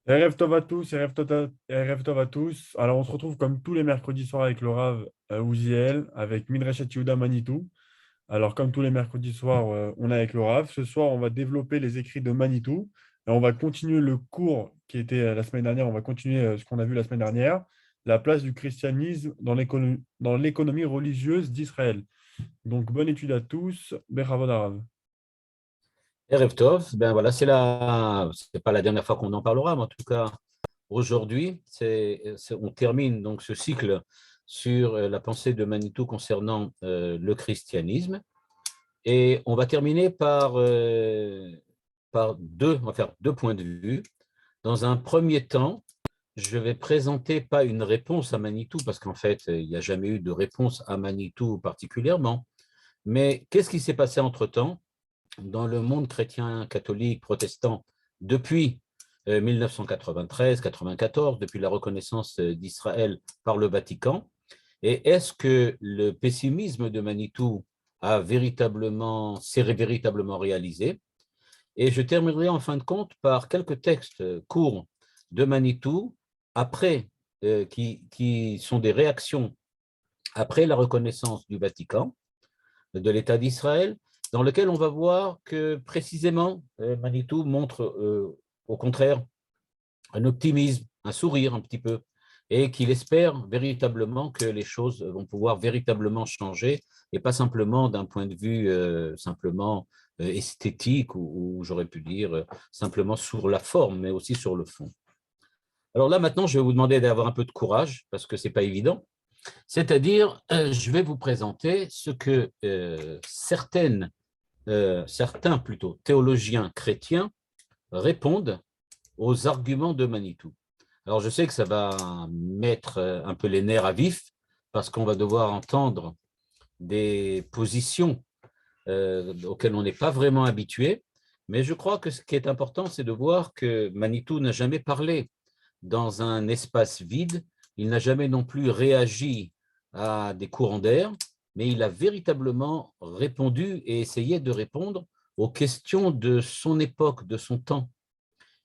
Erev Tov à tous, Erev Tov à tous. Alors, on se retrouve comme tous les mercredis soirs avec le Rav Ouziel, avec Midrashet Yehuda Manitou. Alors, comme tous les mercredis soirs, on est avec le Rav. Ce soir, on va développer les écrits de Manitou et on va continuer le cours qui était la semaine dernière. On va continuer ce qu'on a vu la semaine dernière, la place du christianisme dans l'économie religieuse d'Israël. Donc, bonne étude à tous. Bechavod Arav. Erev Tov, ben voilà, c'est pas la dernière fois qu'on en parlera, mais en tout cas, aujourd'hui, on termine donc ce cycle sur la pensée de Manitou concernant le christianisme. Et on va terminer on va faire deux points de vue. Dans un premier temps, je vais présenter pas une réponse à Manitou, parce qu'en fait, il n'y a jamais eu de réponse à Manitou particulièrement, mais qu'est-ce qui s'est passé entre-temps dans le monde chrétien, catholique, protestant, depuis 1993-94, depuis la reconnaissance d'Israël par le Vatican. Et est-ce que le pessimisme de Manitou s'est véritablement réalisé? Et je terminerai en fin de compte par quelques textes courts de Manitou après, qui sont des réactions après la reconnaissance du Vatican, de l'État d'Israël, dans lequel on va voir que précisément Manitou montre au contraire un optimisme, un sourire un petit peu, et qu'il espère véritablement que les choses vont pouvoir véritablement changer, et pas simplement d'un point de vue simplement esthétique, ou j'aurais pu dire simplement sur la forme, mais aussi sur le fond. Alors là, maintenant, je vais vous demander d'avoir un peu de courage, parce que ce n'est pas évident. C'est-à-dire, je vais vous présenter ce que certains plutôt théologiens chrétiens répondent aux arguments de Manitou. Alors je sais que ça va mettre un peu les nerfs à vif parce qu'on va devoir entendre des positions auxquelles on n'est pas vraiment habitué, mais je crois que ce qui est important, c'est de voir que Manitou n'a jamais parlé dans un espace vide, il n'a jamais non plus réagi à des courants d'air, mais il a véritablement répondu et essayé de répondre aux questions de son époque, de son temps.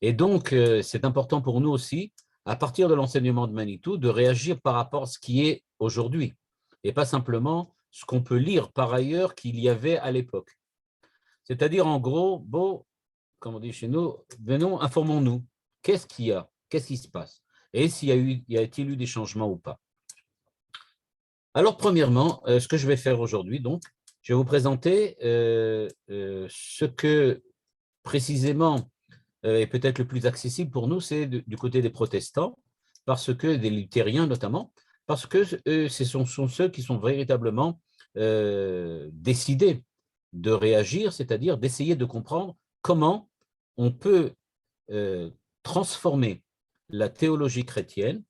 Et donc, c'est important pour nous aussi, à partir de l'enseignement de Manitou, de réagir par rapport à ce qui est aujourd'hui, et pas simplement ce qu'on peut lire par ailleurs qu'il y avait à l'époque. C'est-à-dire, en gros, bon, comme on dit chez nous, venons, informons-nous. Qu'est-ce qu'il y a? Qu'est-ce qui se passe? Et y a-t-il eu des changements ou pas? Alors, premièrement, ce que je vais faire aujourd'hui, donc, je vais vous présenter ce que précisément est peut-être le plus accessible pour nous, c'est du côté des protestants, parce que des luthériens notamment, parce que sont ceux qui sont véritablement décidés de réagir, c'est-à-dire d'essayer de comprendre comment on peut transformer la théologie chrétienne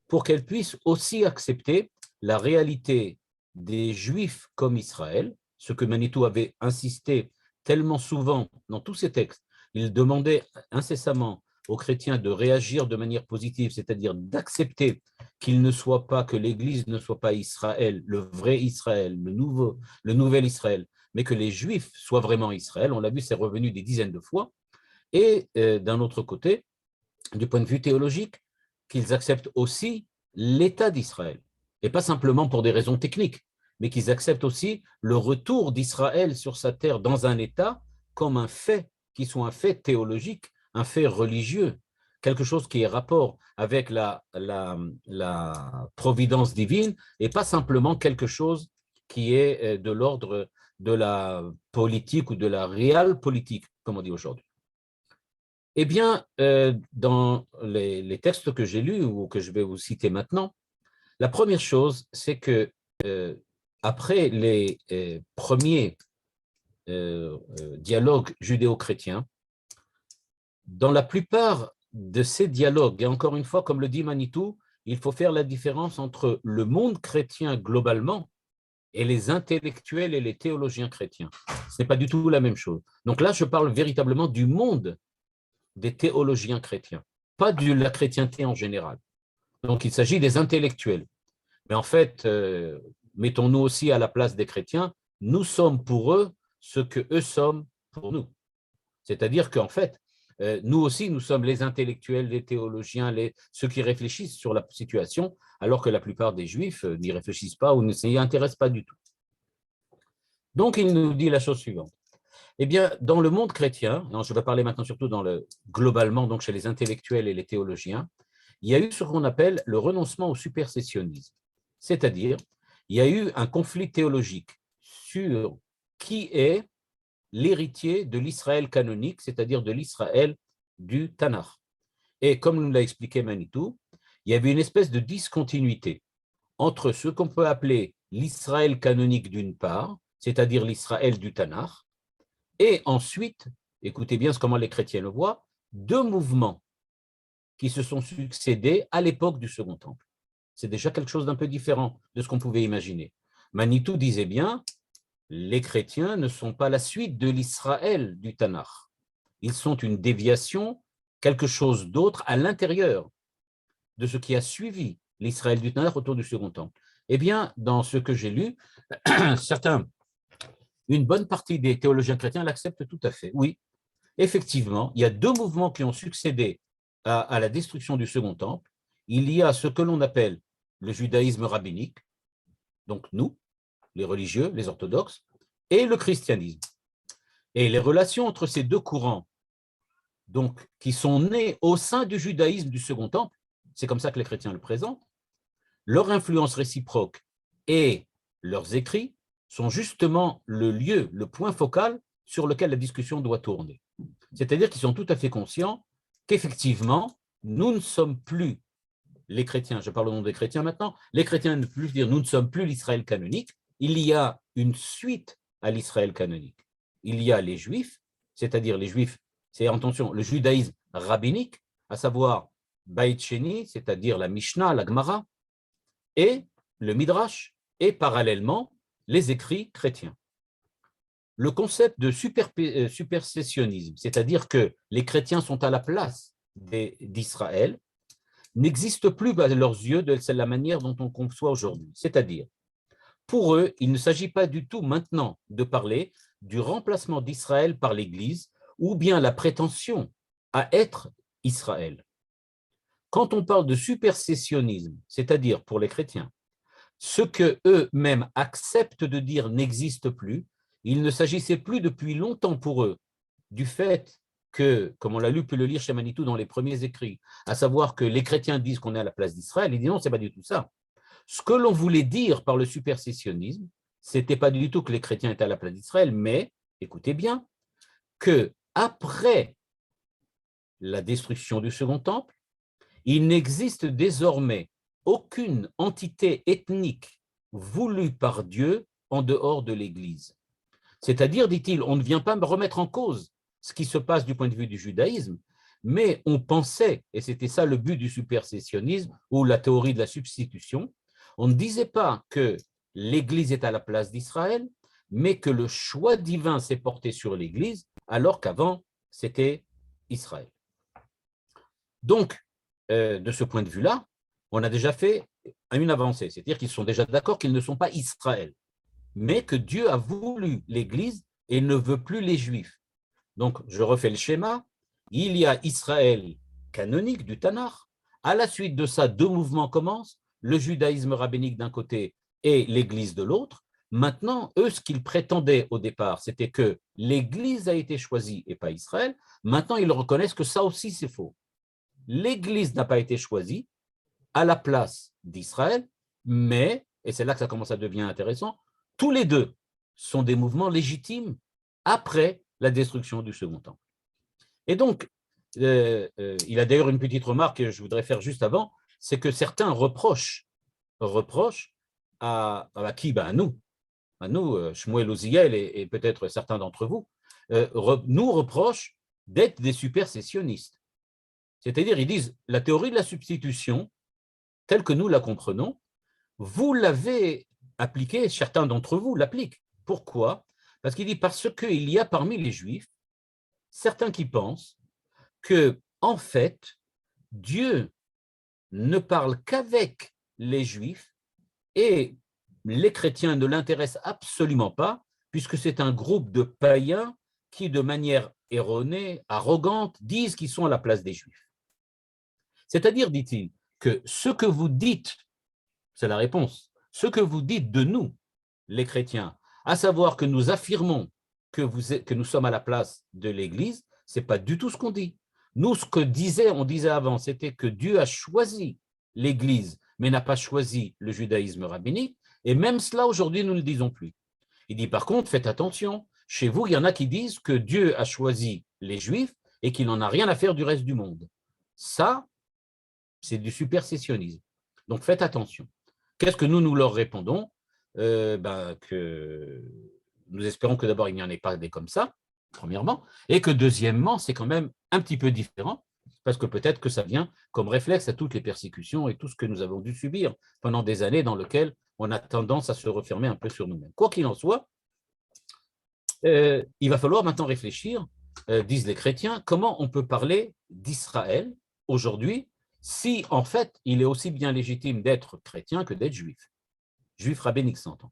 pour qu'elle puisse aussi accepter la réalité des Juifs comme Israël, ce que Manitou avait insisté tellement souvent dans tous ses textes. Il demandait incessamment aux chrétiens de réagir de manière positive, c'est-à-dire d'accepter qu'il ne soit pas, que l'Église ne soit pas Israël, le vrai Israël, le nouvel Israël, mais que les Juifs soient vraiment Israël. On l'a vu, c'est revenu des dizaines de fois. Et d'un autre côté, du point de vue théologique, qu'ils acceptent aussi l'État d'Israël, et pas simplement pour des raisons techniques, mais qu'ils acceptent aussi le retour d'Israël sur sa terre dans un État comme un fait, qui soit un fait théologique, un fait religieux, quelque chose qui est rapport avec la providence divine, et pas simplement quelque chose qui est de l'ordre de la politique ou de la réelle politique, comme on dit aujourd'hui. Eh bien, dans les textes que j'ai lus ou que je vais vous citer maintenant, la première chose, c'est que après les premiers dialogues judéo-chrétiens, dans la plupart de ces dialogues, et encore une fois, comme le dit Manitou, il faut faire la différence entre le monde chrétien globalement et les intellectuels et les théologiens chrétiens. Ce n'est pas du tout la même chose. Donc là, je parle véritablement du monde des théologiens chrétiens, pas de la chrétienté en général. Donc, il s'agit des intellectuels. Mais en fait, mettons-nous aussi à la place des chrétiens, nous sommes pour eux ce que eux sommes pour nous. C'est-à-dire qu'en fait, Nous aussi, nous sommes les intellectuels, les théologiens, ceux qui réfléchissent sur la situation, alors que la plupart des Juifs n'y réfléchissent pas ou ne s'y intéressent pas du tout. Donc, il nous dit la chose suivante. Eh bien, dans le monde chrétien, je vais parler maintenant surtout globalement, donc chez les intellectuels et les théologiens, il y a eu ce qu'on appelle le renoncement au supersessionnisme. C'est-à-dire, il y a eu un conflit théologique sur qui est l'héritier de l'Israël canonique, c'est-à-dire de l'Israël du Tanakh. Et comme nous l'a expliqué Manitou, il y avait une espèce de discontinuité entre ce qu'on peut appeler l'Israël canonique d'une part, c'est-à-dire l'Israël du Tanakh, et ensuite, écoutez bien comment les chrétiens le voient, deux mouvements qui se sont succédés à l'époque du Second Temple. C'est déjà quelque chose d'un peu différent de ce qu'on pouvait imaginer. Manitou disait bien, les chrétiens ne sont pas la suite de l'Israël du Tanakh. Ils sont une déviation, quelque chose d'autre à l'intérieur de ce qui a suivi l'Israël du Tanakh autour du Second Temple. Eh bien, dans ce que j'ai lu, une bonne partie des théologiens chrétiens l'acceptent tout à fait. Oui, effectivement, il y a deux mouvements qui ont succédé à la destruction du Second Temple. Il y a ce que l'on appelle le judaïsme rabbinique, donc nous, les religieux, les orthodoxes, et le christianisme. Et les relations entre ces deux courants, donc, qui sont nés au sein du judaïsme du Second Temple, c'est comme ça que les chrétiens le présentent, leur influence réciproque et leurs écrits sont justement le lieu, le point focal sur lequel la discussion doit tourner. C'est-à-dire qu'ils sont tout à fait conscients qu'effectivement, nous ne sommes plus les chrétiens, je parle au nom des chrétiens maintenant, les chrétiens ne peuvent plus dire nous ne sommes plus l'Israël canonique, il y a une suite à l'Israël canonique. Il y a les juifs, c'est-à-dire les juifs, c'est attention, le judaïsme rabbinique, à savoir Beit Sheni, c'est-à-dire la Mishnah, la Gemara, et le Midrash, et parallèlement les écrits chrétiens. Le concept de supersessionnisme, c'est-à-dire que les chrétiens sont à la place d'Israël, n'existe plus à leurs yeux de la manière dont on conçoit aujourd'hui. C'est-à-dire, pour eux, il ne s'agit pas du tout maintenant de parler du remplacement d'Israël par l'Église ou bien la prétention à être Israël. Quand on parle de supersessionnisme, c'est-à-dire pour les chrétiens, ce que eux-mêmes acceptent de dire n'existe plus, il ne s'agissait plus depuis longtemps pour eux du fait que, comme on l'a lu, peut le lire chez Manitou dans les premiers écrits, à savoir que les chrétiens disent qu'on est à la place d'Israël, ils disent non, ce n'est pas du tout ça. Ce que l'on voulait dire par le supersessionnisme, ce n'était pas du tout que les chrétiens étaient à la place d'Israël, mais, écoutez bien, que après la destruction du Second Temple, il n'existe désormais aucune entité ethnique voulue par Dieu en dehors de l'Église. C'est-à-dire, dit-il, on ne vient pas me remettre en cause ce qui se passe du point de vue du judaïsme, mais on pensait, et c'était ça le but du supersessionnisme ou la théorie de la substitution, on ne disait pas que l'Église est à la place d'Israël, mais que le choix divin s'est porté sur l'Église, alors qu'avant, c'était Israël. Donc, de ce point de vue-là, on a déjà fait une avancée, c'est-à-dire qu'ils sont déjà d'accord qu'ils ne sont pas Israël, mais que Dieu a voulu l'Église et ne veut plus les Juifs. Donc, je refais le schéma. Il y a Israël canonique du Tanakh. À la suite de ça, deux mouvements commencent, le judaïsme rabbinique d'un côté et l'Église de l'autre. Maintenant, eux, ce qu'ils prétendaient au départ, c'était que l'Église a été choisie et pas Israël. Maintenant, ils reconnaissent que ça aussi, c'est faux. L'Église n'a pas été choisie à la place d'Israël, mais, et c'est là que ça commence à devenir intéressant, tous les deux sont des mouvements légitimes après la destruction du Second Temple. Et donc, il a d'ailleurs une petite remarque que je voudrais faire juste avant, c'est que certains reprochent à qui? À nous, Shmuel Uziel et peut-être certains d'entre vous, nous reprochent d'être des supersessionnistes. C'est-à-dire, ils disent, la théorie de la substitution, telle que nous la comprenons, vous l'avez appliquée, certains d'entre vous l'appliquent. Pourquoi? Parce qu'il dit, parce qu'il y a parmi les Juifs certains qui pensent que, en fait, Dieu ne parle qu'avec les Juifs et les chrétiens ne l'intéressent absolument pas, puisque c'est un groupe de païens qui, de manière erronées, arrogantes, disent qu'ils sont à la place des Juifs. C'est-à-dire, dit-il, que ce que vous dites, c'est la réponse, ce que vous dites de nous, les chrétiens, à savoir que nous affirmons que nous sommes à la place de l'Église, ce n'est pas du tout ce qu'on dit. Nous, ce on disait avant, c'était que Dieu a choisi l'Église, mais n'a pas choisi le judaïsme rabbinique, et même cela, aujourd'hui, nous ne le disons plus. Il dit, par contre, faites attention, chez vous, il y en a qui disent que Dieu a choisi les Juifs et qu'il n'en a rien à faire du reste du monde. Ça, c'est du supersessionnisme. Donc, faites attention. Qu'est-ce que nous leur répondons? Que nous espérons que d'abord, il n'y en ait pas des comme ça, premièrement, et que deuxièmement, c'est quand même un petit peu différent, parce que peut-être que ça vient comme réflexe à toutes les persécutions et tout ce que nous avons dû subir pendant des années dans lesquelles on a tendance à se refermer un peu sur nous-mêmes. Quoi qu'il en soit, il va falloir maintenant réfléchir, disent les chrétiens, comment on peut parler d'Israël aujourd'hui si, en fait, il est aussi bien légitime d'être chrétien que d'être juif. Juif rabbinique, s'entend.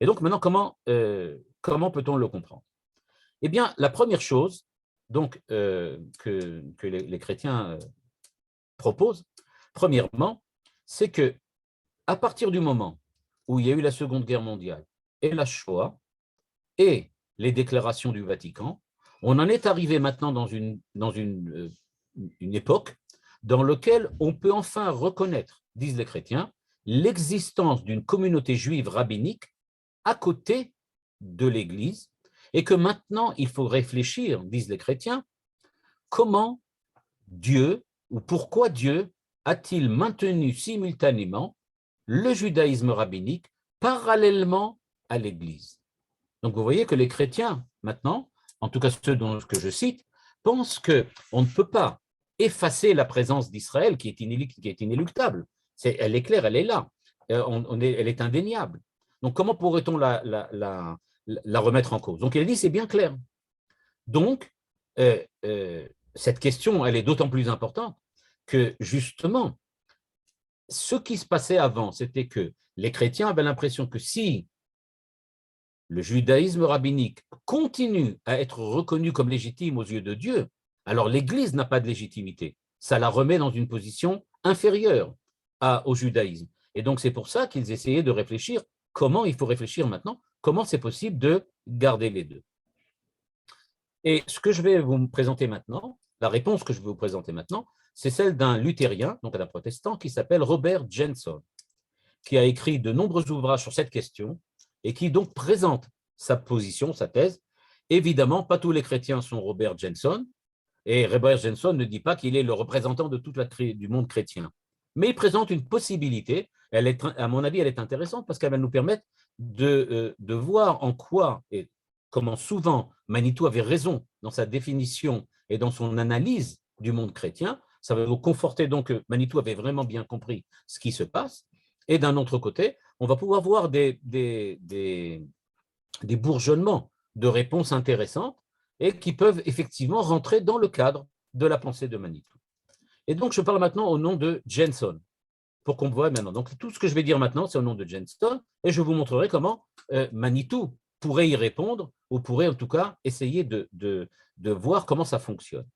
Et donc, maintenant, comment peut-on le comprendre? Eh bien, la première chose donc, que les chrétiens proposent, premièrement, c'est que à partir du moment où il y a eu la Seconde Guerre mondiale et la Shoah et les déclarations du Vatican, on en est arrivé maintenant dans une époque dans laquelle on peut enfin reconnaître, disent les chrétiens, l'existence d'une communauté juive rabbinique à côté de l'Église, et que maintenant il faut réfléchir, disent les chrétiens, comment Dieu ou pourquoi Dieu a-t-il maintenu simultanément le judaïsme rabbinique parallèlement à l'Église. Donc vous voyez que les chrétiens, maintenant, en tout cas ceux que je cite, pensent qu'on ne peut pas effacer la présence d'Israël qui est inéluctable. Elle est claire, elle est là, elle est indéniable. Donc comment pourrait-on la remettre en cause? Donc il a dit, c'est bien clair. Donc, cette question, elle est d'autant plus importante que justement, ce qui se passait avant, c'était que les chrétiens avaient l'impression que si le judaïsme rabbinique continue à être reconnu comme légitime aux yeux de Dieu, alors l'Église n'a pas de légitimité. Ça la remet dans une position inférieure au judaïsme. Et donc, c'est pour ça qu'ils essayaient de réfléchir comment il faut réfléchir maintenant, comment c'est possible de garder les deux. Et ce que je vais vous présenter maintenant, la réponse que je vais vous présenter maintenant, c'est celle d'un luthérien, donc d'un protestant, qui s'appelle Robert Jenson, qui a écrit de nombreux ouvrages sur cette question et qui donc présente sa position, sa thèse. Évidemment, pas tous les chrétiens sont Robert Jenson, et Robert Jenson ne dit pas qu'il est le représentant de du monde chrétien. Mais il présente une possibilité, à mon avis, elle est intéressante parce qu'elle va nous permettre de voir en quoi et comment souvent Manitou avait raison dans sa définition et dans son analyse du monde chrétien. Ça va nous conforter donc que Manitou avait vraiment bien compris ce qui se passe. Et d'un autre côté, on va pouvoir voir des bourgeonnements de réponses intéressantes et qui peuvent effectivement rentrer dans le cadre de la pensée de Manitou. Et donc, je parle maintenant au nom de Jenson, pour qu'on voit maintenant. Donc, tout ce que je vais dire maintenant, c'est au nom de Jenson, et je vous montrerai comment Manitou pourrait y répondre, ou pourrait en tout cas essayer de voir comment ça fonctionne.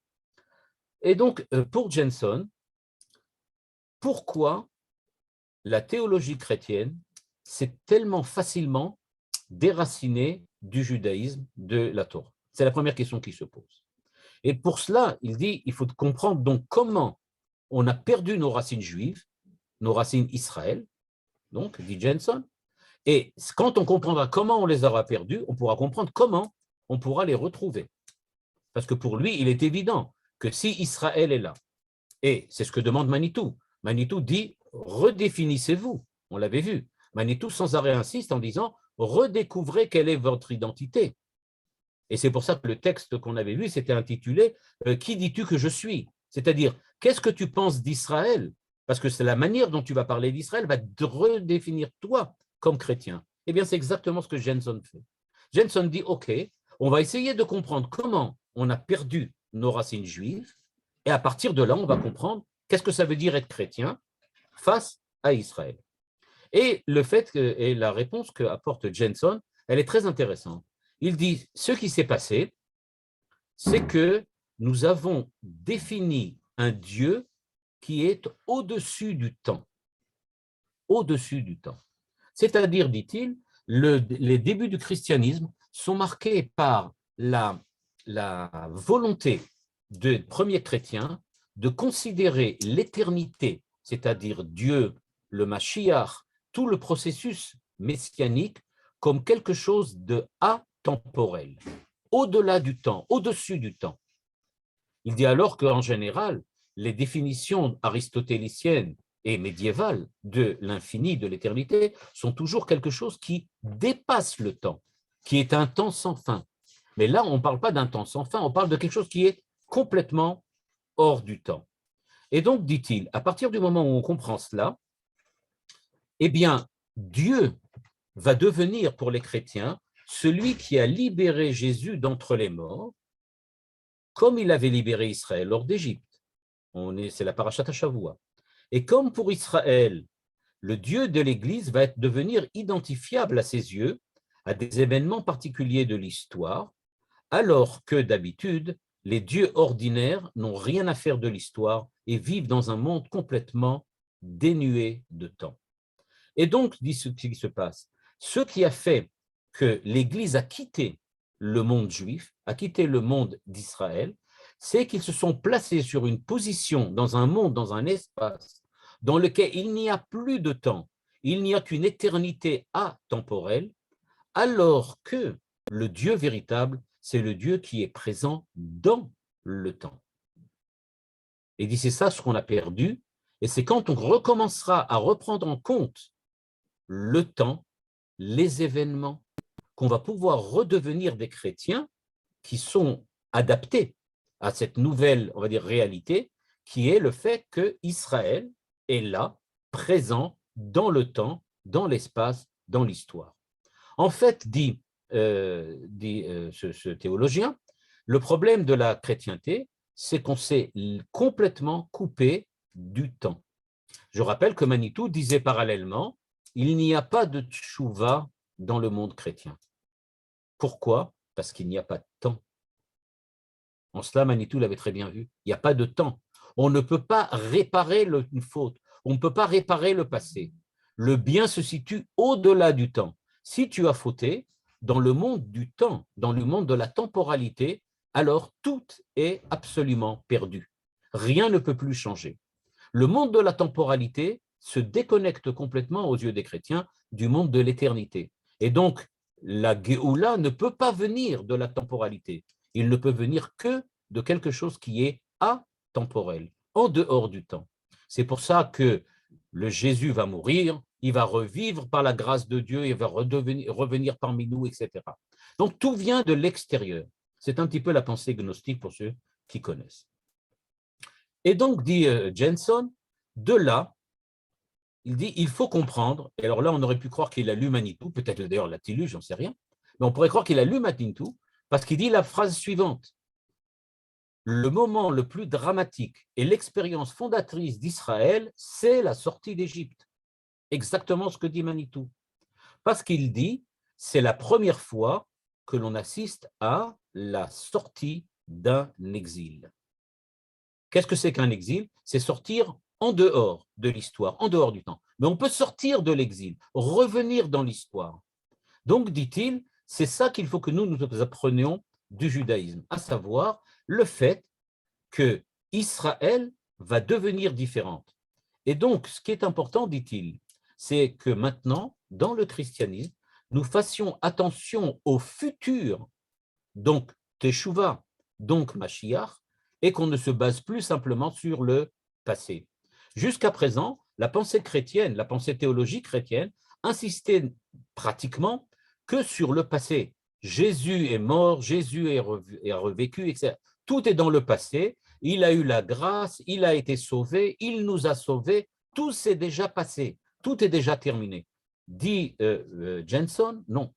Et donc, pour Jenson, pourquoi la théologie chrétienne s'est tellement facilement déracinée du judaïsme, de la Torah? C'est la première question qui se pose. Et pour cela, il dit, il faut comprendre donc comment on a perdu nos racines juives, nos racines Israël, donc, dit Jenson, et quand on comprendra comment on les aura perdues, on pourra comprendre comment on pourra les retrouver. Parce que pour lui, il est évident que si Israël est là, et c'est ce que demande Manitou, Manitou dit, redéfinissez-vous, on l'avait vu. Manitou sans arrêt insiste en disant, redécouvrez quelle est votre identité. Et c'est pour ça que le texte qu'on avait vu, c'était intitulé « Qui dis-tu que je suis ?» C'est-à-dire, qu'est-ce que tu penses d'Israël? Parce que c'est la manière dont tu vas parler d'Israël va te redéfinir toi comme chrétien. Eh bien, c'est exactement ce que Jenson fait. Jenson dit, OK, on va essayer de comprendre comment on a perdu nos racines juives, et à partir de là, on va comprendre qu'est-ce que ça veut dire être chrétien face à Israël. Et le fait et la réponse qu'apporte Jenson, elle est très intéressante. Il dit, ce qui s'est passé, c'est que nous avons défini un Dieu qui est au-dessus du temps. Au-dessus du temps. C'est-à-dire, dit-il, les débuts du christianisme sont marqués par la volonté des premiers chrétiens de considérer l'éternité, c'est-à-dire Dieu, le Mashiach, tout le processus messianique, comme quelque chose de atemporel, au-delà du temps, au-dessus du temps. Il dit alors qu'en général, les définitions aristotéliciennes et médiévales de l'infini, de l'éternité, sont toujours quelque chose qui dépasse le temps, qui est un temps sans fin. Mais là, on ne parle pas d'un temps sans fin, on parle de quelque chose qui est complètement hors du temps. Et donc, dit-il, à partir du moment où on comprend cela, eh bien, Dieu va devenir pour les chrétiens celui qui a libéré Jésus d'entre les morts, comme il avait libéré Israël lors d'Égypte. C'est la parashat Shavua. Et comme pour Israël, le Dieu de l'Église va devenir identifiable à ses yeux à des événements particuliers de l'histoire, alors que d'habitude, les dieux ordinaires n'ont rien à faire de l'histoire et vivent dans un monde complètement dénué de temps. Et donc, dit ce qui se passe, ce qui a fait que l'Église a quitté le monde juif, a quitté le monde d'Israël, c'est qu'ils se sont placés sur une position dans un monde, dans un espace, dans lequel il n'y a plus de temps, il n'y a qu'une éternité atemporelle, alors que le Dieu véritable, c'est le Dieu qui est présent dans le temps. Et dit, c'est ça ce qu'on a perdu, et c'est quand on recommencera à reprendre en compte le temps, les événements, qu'on va pouvoir redevenir des chrétiens qui sont adaptés à cette nouvelle, on va dire, réalité, qui est le fait que Israël est là, présent dans le temps, dans l'espace, dans l'histoire. En fait, dit ce théologien, le problème de la chrétienté, c'est qu'on s'est complètement coupé du temps. Je rappelle que Manitou disait parallèlement, il n'y a pas de tchouva dans le monde chrétien. Pourquoi? Parce qu'il n'y a pas de temps. En cela, Manitou l'avait très bien vu. Il n'y a pas de temps. On ne peut pas réparer une faute. On ne peut pas réparer le passé. Le bien se situe au-delà du temps. Si tu as fauté, dans le monde du temps, dans le monde de la temporalité, alors tout est absolument perdu. Rien ne peut plus changer. Le monde de la temporalité se déconnecte complètement aux yeux des chrétiens du monde de l'éternité. Et donc, la Géoula ne peut pas venir de la temporalité. Il ne peut venir que de quelque chose qui est atemporel, en dehors du temps. C'est pour ça que le Jésus va mourir, il va revivre par la grâce de Dieu, il va revenir parmi nous, etc. Donc, tout vient de l'extérieur. C'est un petit peu la pensée gnostique pour ceux qui connaissent. Et donc, dit Jenson, de là, il dit, il faut comprendre, et alors là, on aurait pu croire qu'il a lu Manitou, peut-être d'ailleurs l'a-t-il lu, j'en sais rien, mais on pourrait croire qu'il a lu Manitou, parce qu'il dit la phrase suivante, le moment le plus dramatique et l'expérience fondatrice d'Israël, c'est la sortie d'Égypte. Exactement ce que dit Manitou. Parce qu'il dit, c'est la première fois que l'on assiste à la sortie d'un exil. Qu'est-ce que c'est qu'un exil? C'est sortir en dehors de l'histoire, en dehors du temps. Mais on peut sortir de l'exil, revenir dans l'histoire. Donc, dit-il, c'est ça qu'il faut que nous apprenions du judaïsme, à savoir le fait que Israël va devenir différente. Et donc, ce qui est important, dit-il, c'est que maintenant, dans le christianisme, nous fassions attention au futur, donc Teshuvah, donc Mashiach, et qu'on ne se base plus simplement sur le passé. Jusqu'à présent, la pensée chrétienne, la pensée théologique chrétienne, insistait pratiquement que sur le passé. Jésus est mort, Jésus est revécu, etc. Tout est dans le passé, il a eu la grâce, il a été sauvé, il nous a sauvés, tout s'est déjà passé, tout est déjà terminé. Dit Jenson, non.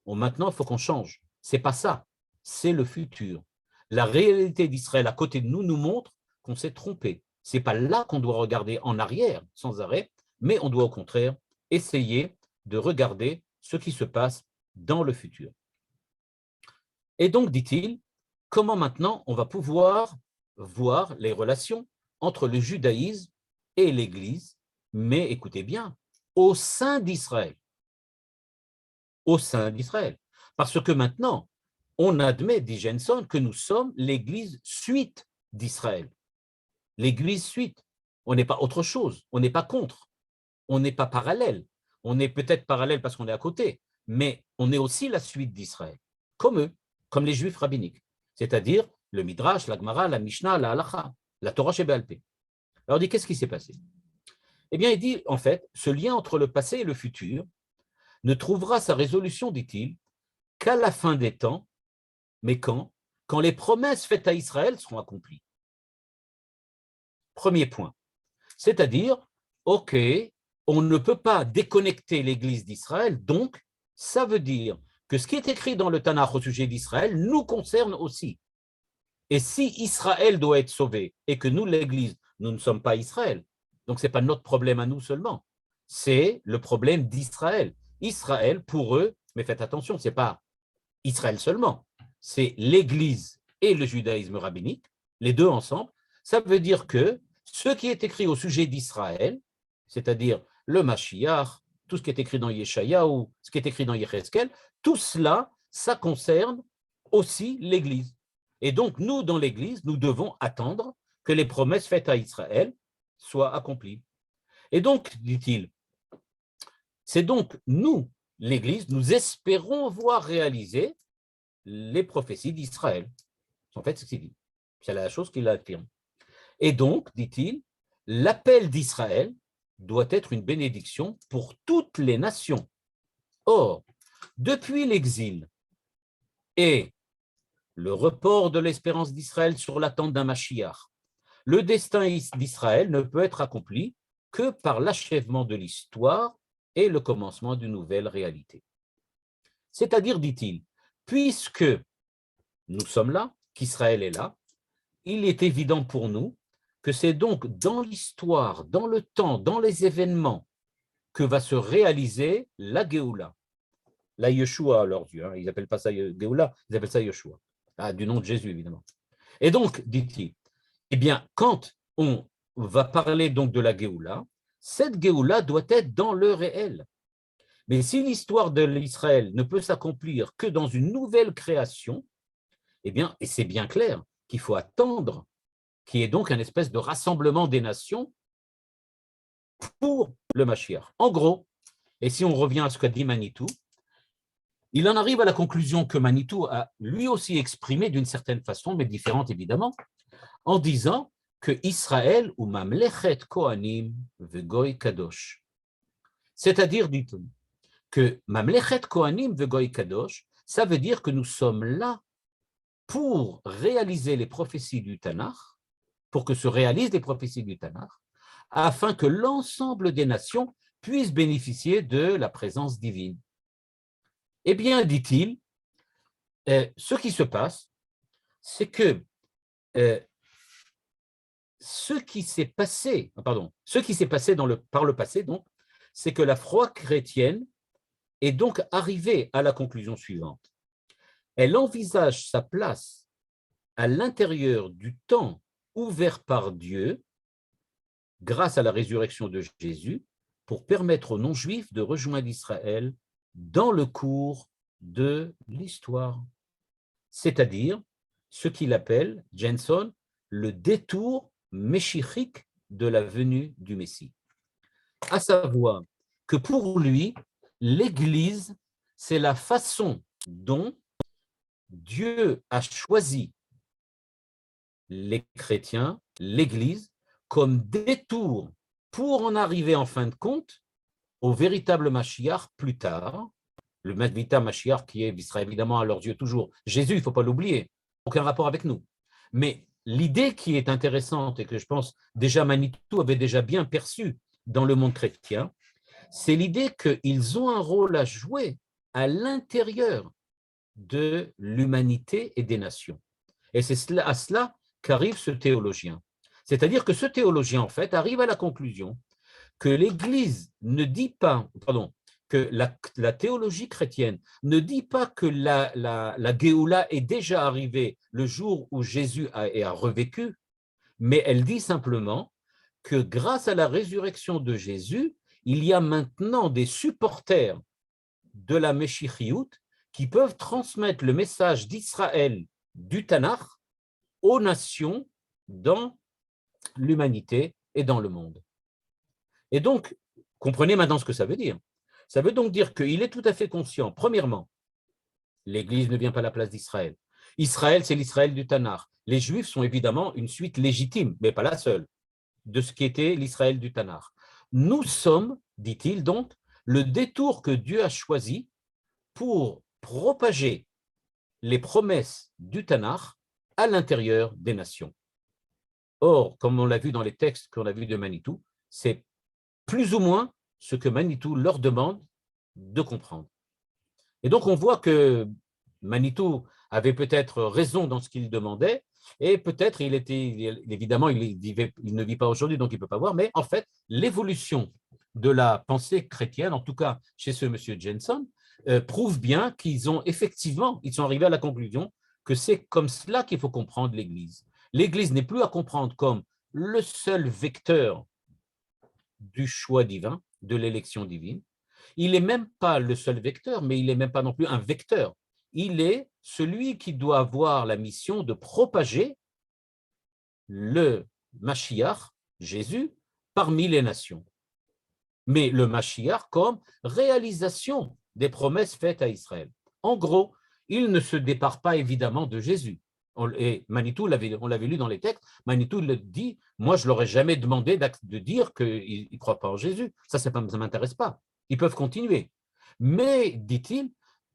Maintenant, il faut qu'on change. C'est pas ça, c'est le futur. La réalité d'Israël à côté de nous nous montre qu'on s'est trompé. C'est pas là qu'on doit regarder en arrière sans arrêt, mais on doit au contraire essayer de regarder ce qui se passe dans le futur. Et donc, dit-il, comment maintenant on va pouvoir voir les relations entre le judaïsme et l'Église, mais écoutez bien, au sein d'Israël. Au sein d'Israël. Parce que maintenant, on admet, dit Jenson, que nous sommes l'Église suite d'Israël. L'Église suite. On n'est pas autre chose, on n'est pas contre, on n'est pas parallèle. On est peut-être parallèle parce qu'on est à côté, mais on est aussi la suite d'Israël, comme eux, comme les Juifs rabbiniques, c'est-à-dire le Midrash, la Gemara, la Mishnah, la Halacha, la Torah Sheba'al Peh. Alors, il dit, qu'est-ce qui s'est passé? Eh bien, il dit, en fait, ce lien entre le passé et le futur ne trouvera sa résolution, dit-il, qu'à la fin des temps, mais quand? Quand les promesses faites à Israël seront accomplies. Premier point. C'est-à-dire, OK, on ne peut pas déconnecter l'Église d'Israël, donc ça veut dire que ce qui est écrit dans le Tanakh au sujet d'Israël nous concerne aussi. Et si Israël doit être sauvé et que nous, l'Église, nous ne sommes pas Israël, donc ce n'est pas notre problème à nous seulement, c'est le problème d'Israël. Israël, pour eux, mais faites attention, ce n'est pas Israël seulement, c'est l'Église et le judaïsme rabbinique, les deux ensemble. Ça veut dire que ce qui est écrit au sujet d'Israël, c'est-à-dire le Mashiach, tout ce qui est écrit dans Yeshayahu, ce qui est écrit dans Yecheskel, tout cela, ça concerne aussi l'Église. Et donc, nous, dans l'Église, nous devons attendre que les promesses faites à Israël soient accomplies. Et donc, dit-il, c'est donc nous, l'Église, nous espérons voir réaliser les prophéties d'Israël. En fait, c'est ce qu'il dit. C'est la chose qu'il affirme. Et donc, dit-il, l'appel d'Israël doit être une bénédiction pour toutes les nations. Or, depuis l'exil et le report de l'espérance d'Israël sur l'attente d'un Mashiach, le destin d'Israël ne peut être accompli que par l'achèvement de l'histoire et le commencement d'une nouvelle réalité. C'est-à-dire, dit-il, puisque nous sommes là, qu'Israël est là, il est évident pour nous que c'est donc dans l'histoire, dans le temps, dans les événements que va se réaliser la Géoula. La Yeshua à leurs yeux, ils n'appellent pas ça Géoula, ils appellent ça Yeshua, du nom de Jésus évidemment. Et donc, dit-il, eh bien, quand on va parler donc de la Géoula, cette Géoula doit être dans le réel. Mais si l'histoire de l'Israël ne peut s'accomplir que dans une nouvelle création, eh bien, et c'est bien clair qu'il faut attendre qu'il y ait donc un espèce de rassemblement des nations pour le Mashiach. En gros, et si on revient à ce qu'a dit Manitou, il en arrive à la conclusion que Manitou a lui aussi exprimé d'une certaine façon, mais différente évidemment, en disant que Israël ou Mamlechet Kohanim vegoy Kadosh. C'est-à-dire, dit-on, que Mamlechet Kohanim vegoy Kadosh, ça veut dire que nous sommes là pour réaliser les prophéties du Tanakh, pour que se réalisent les prophéties du Tanakh, afin que l'ensemble des nations puissent bénéficier de la présence divine. Eh bien, dit-il, ce qui se passe, c'est que ce qui s'est passé par le passé, donc, c'est que la foi chrétienne est donc arrivée à la conclusion suivante. Elle envisage sa place à l'intérieur du temps ouvert par Dieu grâce à la résurrection de Jésus pour permettre aux non-juifs de rejoindre Israël dans le cours de l'histoire. C'est-à-dire ce qu'il appelle, Jenson, le détour meshichique de la venue du Messie. À savoir que pour lui, l'Église, c'est la façon dont Dieu a choisi les chrétiens, l'Église, comme détour pour en arriver en fin de compte au véritable Mashiach plus tard, le véritable Mashiach qui sera évidemment à leurs yeux toujours Jésus, il ne faut pas l'oublier, aucun rapport avec nous. Mais l'idée qui est intéressante et que je pense déjà Manitou avait déjà bien perçue dans le monde chrétien, c'est l'idée qu'ils ont un rôle à jouer à l'intérieur de l'humanité et des nations. Et c'est à cela qu'arrive ce théologien. C'est-à-dire que ce théologien, en fait, arrive à la conclusion que l'Église ne dit pas, que la théologie chrétienne ne dit pas que la Géoula est déjà arrivée le jour où Jésus a revécu, mais elle dit simplement que grâce à la résurrection de Jésus, il y a maintenant des supporters de la Meshichiout qui peuvent transmettre le message d'Israël du Tanakh aux nations dans l'humanité et dans le monde. Et donc, comprenez maintenant ce que ça veut dire. Ça veut donc dire qu'il est tout à fait conscient, premièrement, l'Église ne vient pas à la place d'Israël. Israël, c'est l'Israël du Tanakh. Les Juifs sont évidemment une suite légitime, mais pas la seule, de ce qui était l'Israël du Tanakh. Nous sommes, dit-il donc, le détour que Dieu a choisi pour propager les promesses du Tanakh à l'intérieur des nations. Or, comme on l'a vu dans les textes qu'on a vus de Manitou, c'est plus ou moins ce que Manitou leur demande de comprendre. Et donc, on voit que Manitou avait peut-être raison dans ce qu'il demandait, et peut-être évidemment, il ne vit pas aujourd'hui, donc il ne peut pas voir, mais en fait, l'évolution de la pensée chrétienne, en tout cas chez ce monsieur Jenson, prouve bien qu'ils sont arrivés à la conclusion que c'est comme cela qu'il faut comprendre l'Église. L'Église n'est plus à comprendre comme le seul vecteur du choix divin, de l'élection divine. Il n'est même pas le seul vecteur, mais il n'est même pas non plus un vecteur. Il est celui qui doit avoir la mission de propager le Mashiach, Jésus, parmi les nations. Mais le Mashiach comme réalisation des promesses faites à Israël. En gros, il ne se départ pas évidemment de Jésus. Et Manitou, on l'avait lu dans les textes, Manitou le dit, moi je ne leur ai jamais demandé de dire qu'ils ne croient pas en Jésus. Ça ne m'intéresse pas. Ils peuvent continuer. Mais, dit-il,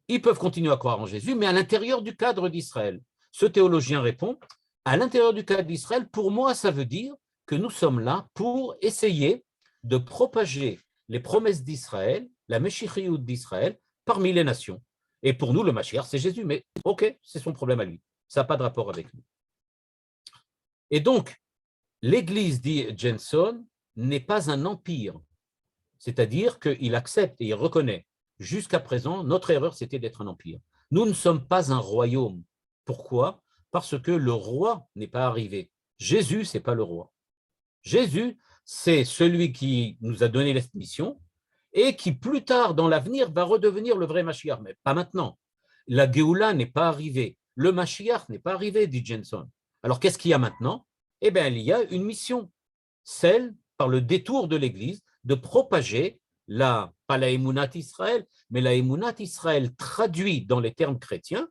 ils peuvent continuer à croire en Jésus, mais à l'intérieur du cadre d'Israël. Ce théologien répond, à l'intérieur du cadre d'Israël, pour moi, ça veut dire que nous sommes là pour essayer de propager les promesses d'Israël, la Meshichiout d'Israël, parmi les nations. Et pour nous, le Mashiach, c'est Jésus, mais ok, c'est son problème à lui. Ça n'a pas de rapport avec nous. Et donc, l'Église, dit Jenson, n'est pas un empire. C'est-à-dire qu'il accepte et il reconnaît. Jusqu'à présent, notre erreur, c'était d'être un empire. Nous ne sommes pas un royaume. Pourquoi? Parce que le roi n'est pas arrivé. Jésus, ce n'est pas le roi. Jésus, c'est celui qui nous a donné cette mission et qui, plus tard dans l'avenir, va redevenir le vrai Mashiach. Mais pas maintenant. La Géoula n'est pas arrivée. Le Mashiach n'est pas arrivé, dit Jenson. Alors, qu'est-ce qu'il y a maintenant? Eh bien, il y a une mission, celle, par le détour de l'Église, de propager pas la Emunat Israël, mais la Emunat Israël traduit dans les termes chrétiens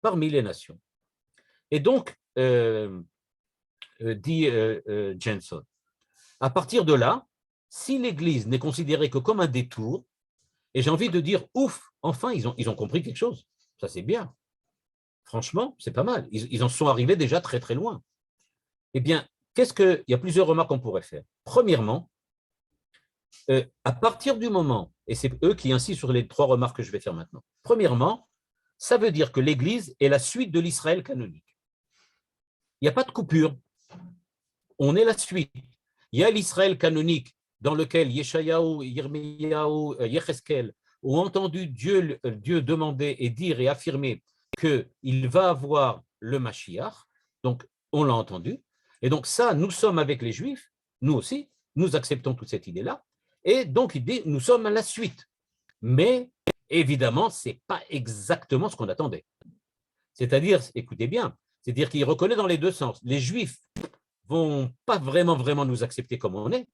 parmi les nations. Et donc, dit Jenson, à partir de là, si l'Église n'est considérée que comme un détour, et j'ai envie de dire, ouf, enfin, ils ont compris quelque chose. Ça, c'est bien. Franchement, c'est pas mal. Ils en sont arrivés déjà très, très loin. Eh bien, il y a plusieurs remarques qu'on pourrait faire. Premièrement, à partir du moment, et c'est eux qui insistent sur les 3 remarques que je vais faire maintenant. Premièrement, ça veut dire que l'Église est la suite de l'Israël canonique. Il n'y a pas de coupure. On est la suite. Il y a l'Israël canonique dans lequel Yeshayahu, Yirmiyahu, Yecheskel ont entendu Dieu demander et dire et affirmer qu'il va avoir le Mashiach. Donc, on l'a entendu. Et donc ça, nous sommes avec les Juifs, nous aussi, nous acceptons toute cette idée-là. Et donc, il dit, nous sommes à la suite. Mais, évidemment, ce n'est pas exactement ce qu'on attendait. C'est-à-dire, écoutez bien, c'est-à-dire qu'il reconnaît dans les deux sens. Les Juifs vont pas vraiment nous accepter comme on est,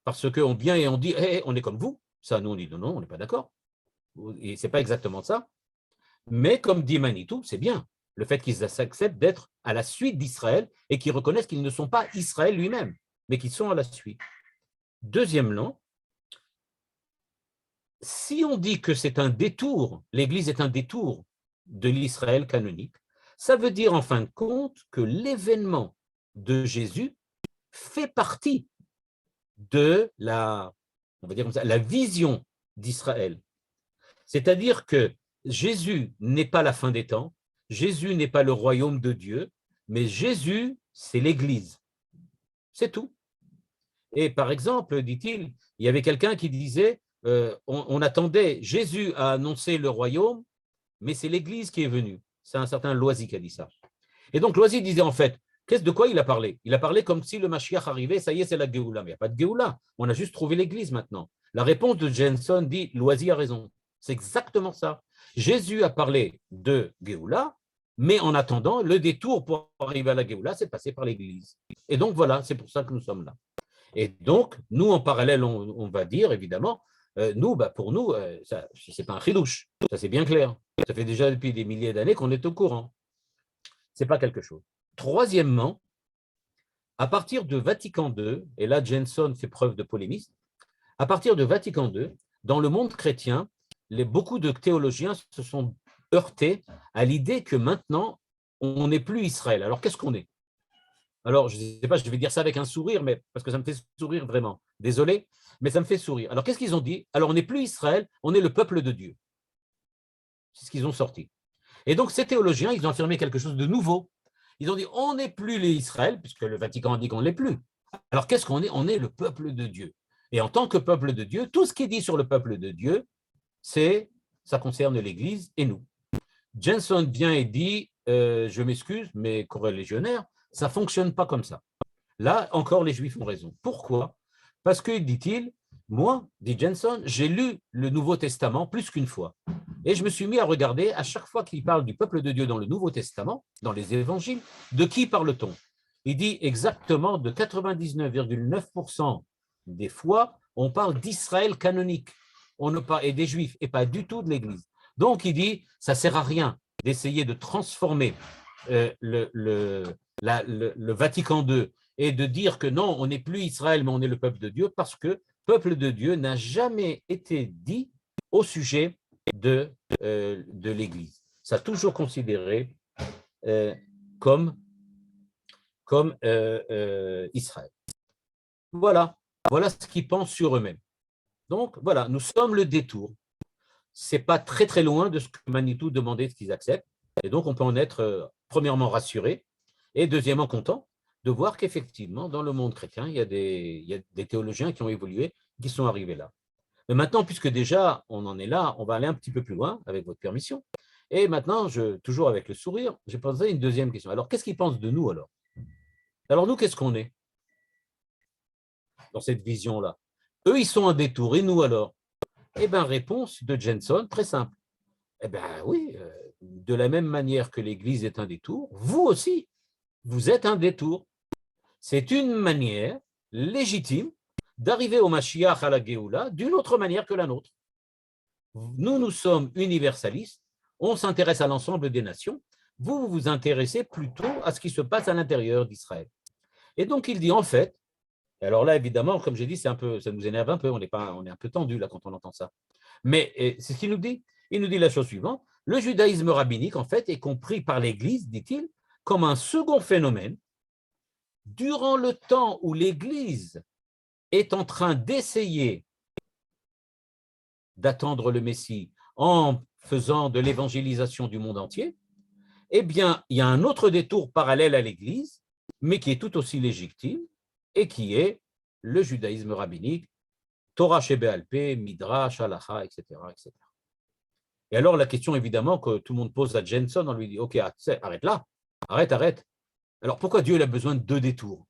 parce qu'on vient et on dit, hey, on est comme vous. Ça, nous, on dit, non, on n'est pas d'accord. Et ce n'est pas exactement ça. Mais comme dit Manitou, c'est bien. Le fait qu'ils acceptent d'être à la suite d'Israël et qu'ils reconnaissent qu'ils ne sont pas Israël lui-même, mais qu'ils sont à la suite. Deuxièmement, si on dit que c'est un détour, l'Église est un détour de l'Israël canonique, ça veut dire en fin de compte que l'événement de Jésus fait partie de on va dire comme ça, la vision d'Israël. C'est-à-dire que Jésus n'est pas la fin des temps, Jésus n'est pas le royaume de Dieu, mais Jésus, c'est l'Église. C'est tout. Et par exemple, dit-il, il y avait quelqu'un qui disait, on attendait, Jésus a annoncé le royaume, mais c'est l'Église qui est venue. C'est un certain Loisy qui a dit ça. Et donc Loisy disait en fait, de quoi il a parlé? Il a parlé comme si le Mashiach arrivait, ça y est, c'est la Géoula. Mais il n'y a pas de Géoula. On a juste trouvé l'Église maintenant. La réponse de Jenson dit, Loisy a raison. C'est exactement ça. Jésus a parlé de Géoula, mais en attendant, le détour pour arriver à la Géoula, c'est passé par l'Église. Et donc voilà, c'est pour ça que nous sommes là. Et donc, nous, en parallèle, on va dire, évidemment, nous, pour nous, ce n'est pas un chidouche, ça c'est bien clair. Ça fait déjà depuis des milliers d'années qu'on est au courant. Ce n'est pas quelque chose. Troisièmement, à partir de Vatican II, et là Jenson fait preuve de polémisme, à partir de Vatican II, dans le monde chrétien, beaucoup de théologiens se sont heurtés à l'idée que maintenant, on n'est plus Israël. Alors qu'est-ce qu'on est? Alors, je ne sais pas, je vais dire ça avec un sourire, mais parce que ça me fait sourire vraiment. Désolé, mais ça me fait sourire. Alors, qu'est-ce qu'ils ont dit? Alors, on n'est plus Israël, on est le peuple de Dieu. C'est ce qu'ils ont sorti. Et donc, ces théologiens, ils ont affirmé quelque chose de nouveau. Ils ont dit, on n'est plus les Israël, puisque le Vatican dit qu'on ne l'est plus. Alors, qu'est-ce qu'on est? On est le peuple de Dieu. Et en tant que peuple de Dieu, tout ce qui est dit sur le peuple de Dieu, ça concerne l'Église et nous. Jenson vient et dit, je m'excuse, mes corréligionnaires, ça ne fonctionne pas comme ça. Là, encore, les Juifs ont raison. Pourquoi? Parce que, dit-il, moi, dit Jenson, j'ai lu le Nouveau Testament plus qu'une fois. Et je me suis mis à regarder, à chaque fois qu'il parle du peuple de Dieu dans le Nouveau Testament, dans les évangiles, de qui parle-t-on? Il dit exactement de 99,9% des fois, on parle d'Israël canonique et des Juifs, et pas du tout de l'Église. Donc, il dit, ça ne sert à rien d'essayer de transformer le Vatican II et de dire que non, on n'est plus Israël, mais on est le peuple de Dieu, parce que peuple de Dieu n'a jamais été dit au sujet de l'Église. Ça a toujours considéré comme Israël. Voilà ce qu'ils pensent sur eux-mêmes. Donc, voilà, nous sommes le détour. Ce n'est pas très, très loin de ce que Manitou demandait qu'ils acceptent. Et donc, on peut en être, premièrement, rassuré et deuxièmement, content de voir qu'effectivement, dans le monde chrétien, il y a des théologiens qui ont évolué, qui sont arrivés là. Mais maintenant, puisque déjà, on en est là, on va aller un petit peu plus loin, avec votre permission. Et maintenant, toujours avec le sourire, j'ai posé une deuxième question. Alors, qu'est-ce qu'ils pensent de nous, alors? Alors, nous, qu'est-ce qu'on est dans cette vision-là? Eux, ils sont un détour, et nous, alors? Eh bien, réponse de Jenson, très simple. Eh bien, oui, de la même manière que l'Église est un détour, vous aussi, vous êtes un détour. C'est une manière légitime d'arriver au Mashiach à la Géoula d'une autre manière que la nôtre. Nous sommes universalistes, on s'intéresse à l'ensemble des nations, vous vous intéressez plutôt à ce qui se passe à l'intérieur d'Israël. Et donc il dit en fait, alors là évidemment, comme j'ai dit, ça nous énerve un peu, on est un peu tendu là quand on entend ça. Mais c'est ce qu'il nous dit. Il nous dit la chose suivante, le judaïsme rabbinique en fait est compris par l'Église, dit-il, comme un second phénomène durant le temps où l'Église est en train d'essayer d'attendre le Messie en faisant de l'évangélisation du monde entier, eh bien, il y a un autre détour parallèle à l'Église, mais qui est tout aussi légitime, et qui est le judaïsme rabbinique, Torah Shebéalpé, Midrash, Halacha, etc., etc. Et alors, la question, évidemment, que tout le monde pose à Jenson, on lui dit, OK, arrête là, arrête. Alors, pourquoi Dieu a besoin de 2 détours?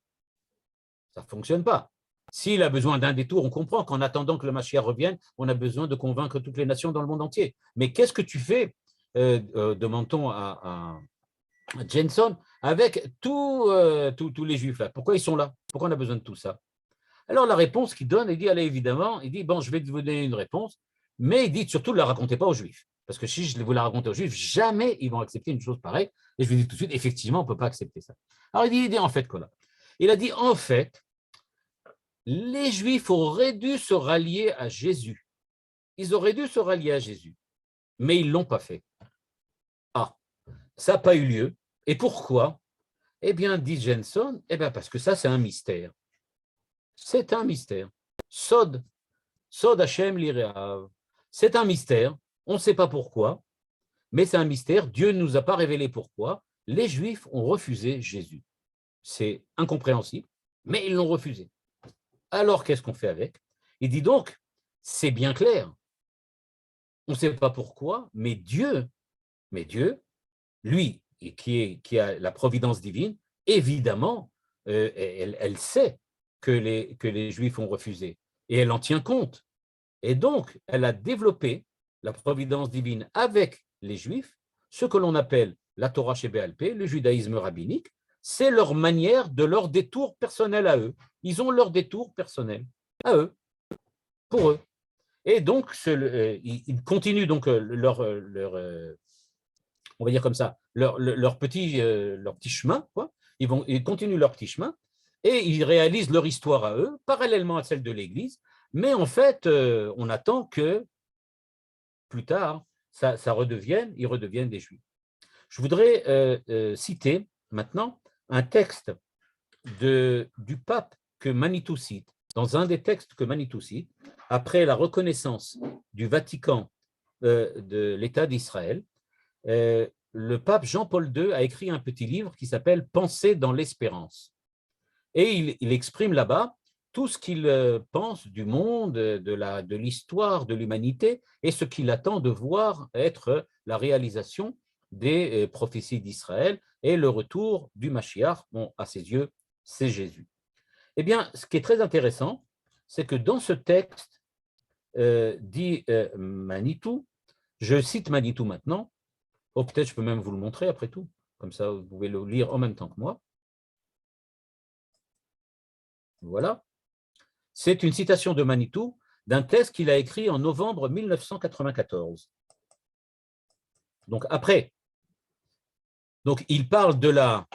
Ça ne fonctionne pas. S'il a besoin d'un détour, on comprend qu'en attendant que le Mashiach revienne, on a besoin de convaincre toutes les nations dans le monde entier. Mais qu'est-ce que tu fais, demande-t-on à Jenson, avec tous les Juifs là? Pourquoi ils sont là? Pourquoi on a besoin de tout ça? Alors la réponse qu'il donne, il dit, allez, évidemment, il dit, bon, je vais vous donner une réponse, mais il dit surtout ne la racontez pas aux Juifs. Parce que si je vous la raconte aux Juifs, jamais ils vont accepter une chose pareille. Et je lui dis tout de suite, effectivement, on ne peut pas accepter ça. Alors il dit en fait quoi là? Il a dit, en fait, les Juifs auraient dû se rallier à Jésus. Ils auraient dû se rallier à Jésus, mais ils ne l'ont pas fait. Ah, ça n'a pas eu lieu. Et pourquoi? Eh bien, dit Jenson, parce que ça, c'est un mystère. C'est un mystère. Sod Hashem lireav. C'est un mystère. On ne sait pas pourquoi, mais c'est un mystère. Dieu ne nous a pas révélé pourquoi. Les Juifs ont refusé Jésus. C'est incompréhensible, mais ils l'ont refusé. Alors, qu'est-ce qu'on fait avec? Il dit donc, C'est bien clair. On ne sait pas pourquoi, mais Dieu, lui, qui a la providence divine, évidemment, elle sait que les Juifs ont refusé et elle en tient compte. Et donc, elle a développé la providence divine avec les Juifs, ce que l'on appelle la Torah Shebéal Pé, le judaïsme rabbinique, c'est leur manière de leur détour personnel à eux. Ils ont leur détour personnel à eux, pour eux. Et donc, ils continuent donc on va dire comme ça, leur petit chemin, quoi. Ils continuent leur petit chemin et ils réalisent leur histoire à eux, parallèlement à celle de l'Église. Mais en fait, on attend que plus tard, ils redeviennent des Juifs. Je voudrais citer maintenant un texte du pape que Manitou cite, dans un des textes que Manitou cite, après la reconnaissance du Vatican de l'État d'Israël, le pape Jean-Paul II a écrit un petit livre qui s'appelle « Penser dans l'espérance ». Et il exprime là-bas tout ce qu'il pense du monde, de l'histoire, de l'humanité, et ce qu'il attend de voir être la réalisation des prophéties d'Israël et le retour du Mashiach. Bon, à ses yeux, c'est Jésus. Eh bien, ce qui est très intéressant, c'est que dans ce texte, dit Manitou, je cite Manitou maintenant, peut-être je peux même vous le montrer après tout, comme ça vous pouvez le lire en même temps que moi. Voilà. C'est une citation de Manitou d'un texte qu'il a écrit en novembre 1994. Donc après. Donc il parle de la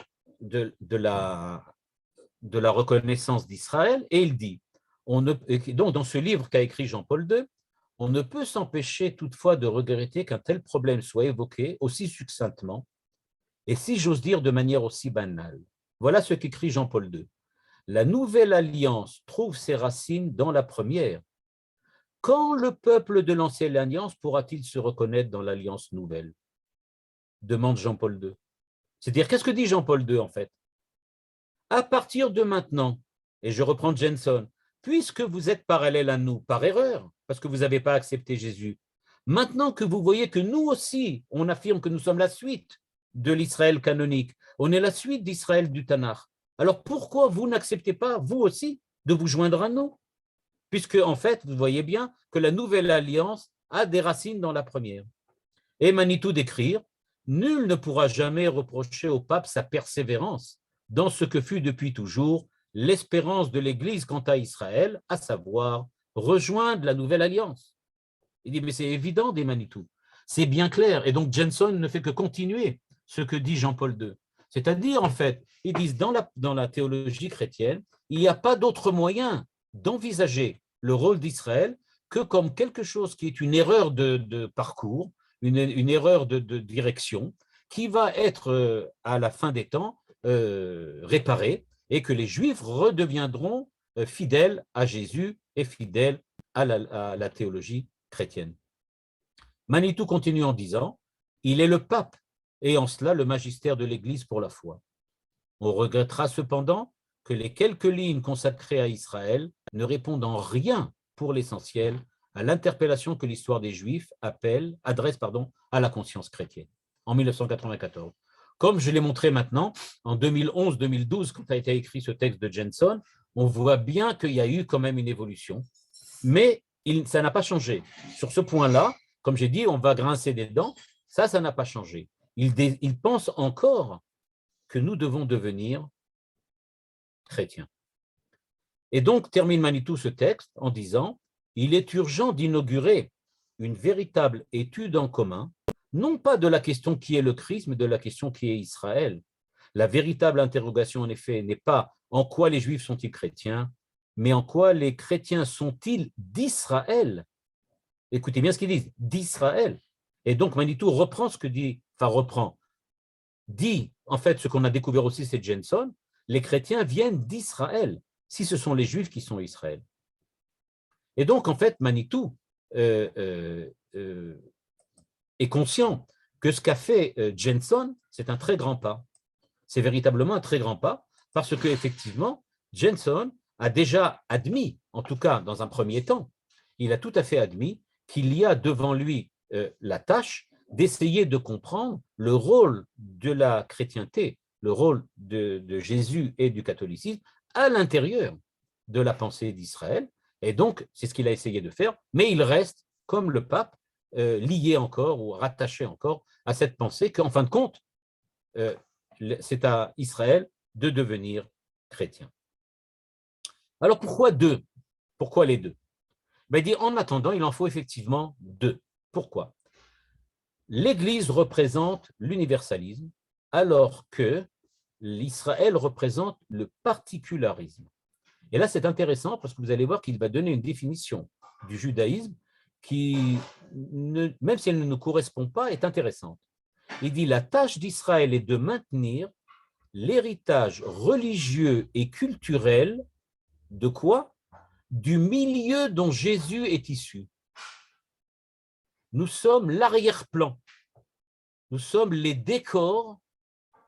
reconnaissance d'Israël et il dit, donc dans ce livre qu'a écrit Jean-Paul II, on ne peut s'empêcher toutefois de regretter qu'un tel problème soit évoqué aussi succinctement et si j'ose dire de manière aussi banale. Voilà ce qu'écrit Jean-Paul II. La nouvelle alliance trouve ses racines dans la première. Quand le peuple de l'ancienne alliance pourra-t-il se reconnaître dans l'alliance nouvelle? Demande Jean-Paul II. C'est-à-dire, qu'est-ce que dit Jean-Paul II en fait? À partir de maintenant, et je reprends Jenson, puisque vous êtes parallèle à nous par erreur, parce que vous n'avez pas accepté Jésus, maintenant que vous voyez que nous aussi, on affirme que nous sommes la suite de l'Israël canonique, on est la suite d'Israël du Tanakh, alors pourquoi vous n'acceptez pas, vous aussi, de vous joindre à nous? Puisque, en fait, vous voyez bien que la nouvelle alliance a des racines dans la première. Et Manitou d'écrire, nul ne pourra jamais reprocher au pape sa persévérance dans ce que fut depuis toujours l'espérance de l'Église quant à Israël, à savoir rejoindre la nouvelle alliance. Il dit, mais c'est évident, des Manitou, c'est bien clair. Et donc Jenson ne fait que continuer ce que dit Jean-Paul II. C'est-à-dire, en fait, ils disent dans la théologie chrétienne, il n'y a pas d'autre moyen d'envisager le rôle d'Israël que comme quelque chose qui est une erreur de parcours, une erreur de direction, qui va être à la fin des temps réparée et que les Juifs redeviendront fidèles à Jésus et fidèles à la théologie chrétienne. Manitou continue en disant, il est le pape et en cela le magistère de l'Église pour la foi. On regrettera cependant que les quelques lignes consacrées à Israël ne répondent en rien pour l'essentiel à l'interpellation que l'histoire des Juifs adresse à la conscience chrétienne en 1994. Comme je l'ai montré maintenant, en 2011-2012, quand a été écrit ce texte de Jenson, on voit bien qu'il y a eu quand même une évolution, mais ça n'a pas changé. Sur ce point-là, comme j'ai dit, on va grincer des dents, ça n'a pas changé. Il pense encore que nous devons devenir chrétiens. Et donc, termine Manitou ce texte en disant « Il est urgent d'inaugurer une véritable étude en commun, non pas de la question qui est le Christ, mais de la question qui est Israël. La véritable interrogation, en effet, n'est pas en quoi les Juifs sont-ils chrétiens, mais en quoi les chrétiens sont-ils d'Israël ?» Écoutez bien ce qu'ils disent, d'Israël. Et donc, Manitou reprend ce que dit, dit, en fait, ce qu'on a découvert aussi, c'est Jenson, les chrétiens viennent d'Israël, si ce sont les Juifs qui sont Israël. Et donc, en fait, Manitou est conscient que ce qu'a fait Jenson, c'est un très grand pas. C'est véritablement un très grand pas, parce qu'effectivement, Jenson a déjà admis, en tout cas dans un premier temps, il a tout à fait admis qu'il y a devant lui la tâche d'essayer de comprendre le rôle de la chrétienté, le rôle de Jésus et du catholicisme à l'intérieur de la pensée d'Israël. Et donc, c'est ce qu'il a essayé de faire, mais il reste, comme le pape, lié encore ou rattaché encore à cette pensée qu'en fin de compte, c'est à Israël de devenir chrétien. Alors pourquoi deux? Pourquoi les deux? Ben, il dit, en attendant, il en faut effectivement deux. Pourquoi? L'Église représente l'universalisme, alors que l'Israël représente le particularisme. Et là, c'est intéressant parce que vous allez voir qu'il va donner une définition du judaïsme qui, même si elle ne nous correspond pas, est intéressante. Il dit, la tâche d'Israël est de maintenir l'héritage religieux et culturel de quoi? Du milieu dont Jésus est issu. Nous sommes l'arrière-plan. Nous sommes les décors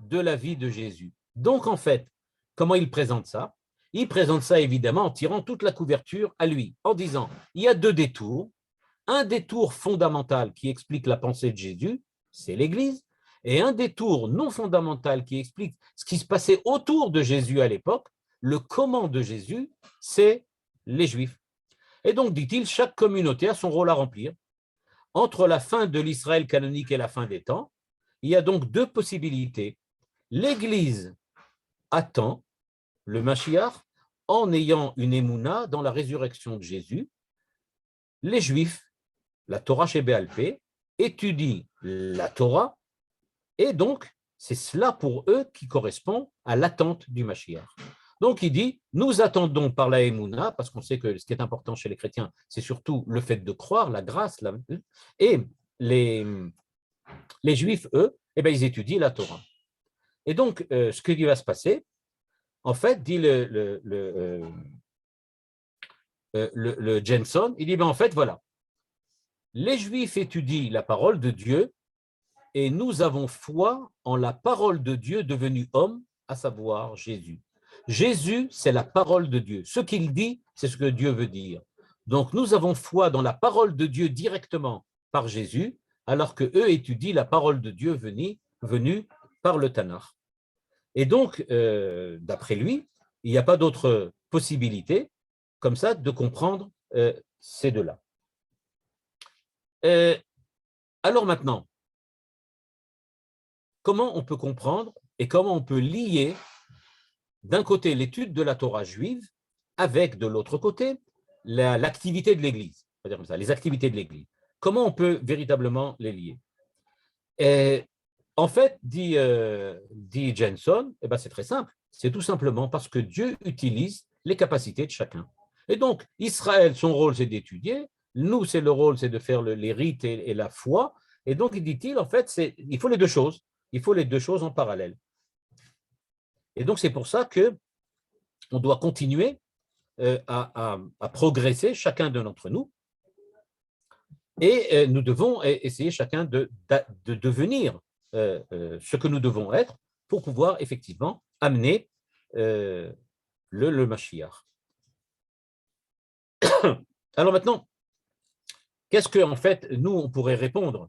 de la vie de Jésus. Donc, en fait, comment il présente ça? Il présente ça évidemment en tirant toute la couverture à lui, en disant, il y a deux détours. Un détour fondamental qui explique la pensée de Jésus, c'est l'Église, et un détour non fondamental qui explique ce qui se passait autour de Jésus à l'époque, le comment de Jésus, c'est les Juifs. Et donc, dit-il, chaque communauté a son rôle à remplir. Entre la fin de l'Israël canonique et la fin des temps, il y a donc deux possibilités. L'Église attend le Mashiach en ayant une émouna dans la résurrection de Jésus. Les Juifs, la Torah chez Béalpé, étudient la Torah, et donc c'est cela pour eux qui correspond à l'attente du Mashiach. Donc il dit, nous attendons par la émouna, parce qu'on sait que ce qui est important chez les chrétiens, c'est surtout le fait de croire, la grâce, et les Juifs, eux, eh bien, ils étudient la Torah. Et donc, ce qui va se passer, en fait, dit le Jenson, il dit, ben, en fait, voilà, les Juifs étudient la parole de Dieu et nous avons foi en la parole de Dieu devenue homme, à savoir Jésus. Jésus, c'est la parole de Dieu. Ce qu'il dit, c'est ce que Dieu veut dire. Donc, nous avons foi dans la parole de Dieu directement par Jésus, alors qu'eux étudient la parole de Dieu venue par le Tanakh. Et donc, d'après lui, il n'y a pas d'autre possibilité, comme ça, de comprendre ces deux-là. Alors maintenant, comment on peut comprendre et comment on peut lier d'un côté l'étude de la Torah juive avec de l'autre côté l'activité de l'Église, c'est-à-dire comme ça, les activités de l'Église. Comment on peut véritablement les lier? Et en fait, dit Jenson, eh ben c'est très simple, c'est tout simplement parce que Dieu utilise les capacités de chacun. Et donc, Israël, son rôle, c'est d'étudier, nous, c'est le rôle, c'est de faire les rites et la foi, et donc, dit-il, en fait, il faut les deux choses, il faut les deux choses en parallèle. Et donc, c'est pour ça qu'on doit continuer à progresser, chacun d'entre nous, et nous devons essayer chacun de devenir ce que nous devons être pour pouvoir effectivement amener le Mashiach. Alors maintenant, qu'est-ce qu'en fait, nous, on pourrait répondre,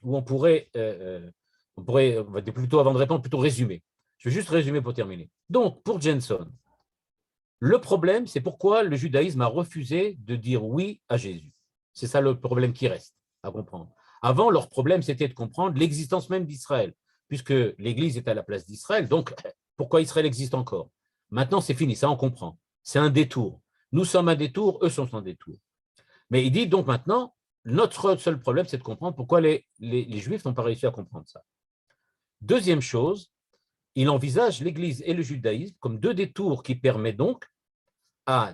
ou on pourrait plutôt, avant de répondre, plutôt résumer. Je vais juste résumer pour terminer. Donc, pour Jenson, le problème, c'est pourquoi le judaïsme a refusé de dire oui à Jésus. C'est ça le problème qui reste à comprendre. Avant, leur problème, c'était de comprendre l'existence même d'Israël, puisque l'Église est à la place d'Israël, donc pourquoi Israël existe encore? Maintenant, c'est fini, ça on comprend. C'est un détour. Nous sommes un détour, eux sont un détour. Mais il dit donc maintenant, notre seul problème, c'est de comprendre pourquoi les Juifs n'ont pas réussi à comprendre ça. Deuxième chose, il envisage l'Église et le judaïsme comme deux détours qui permettent donc,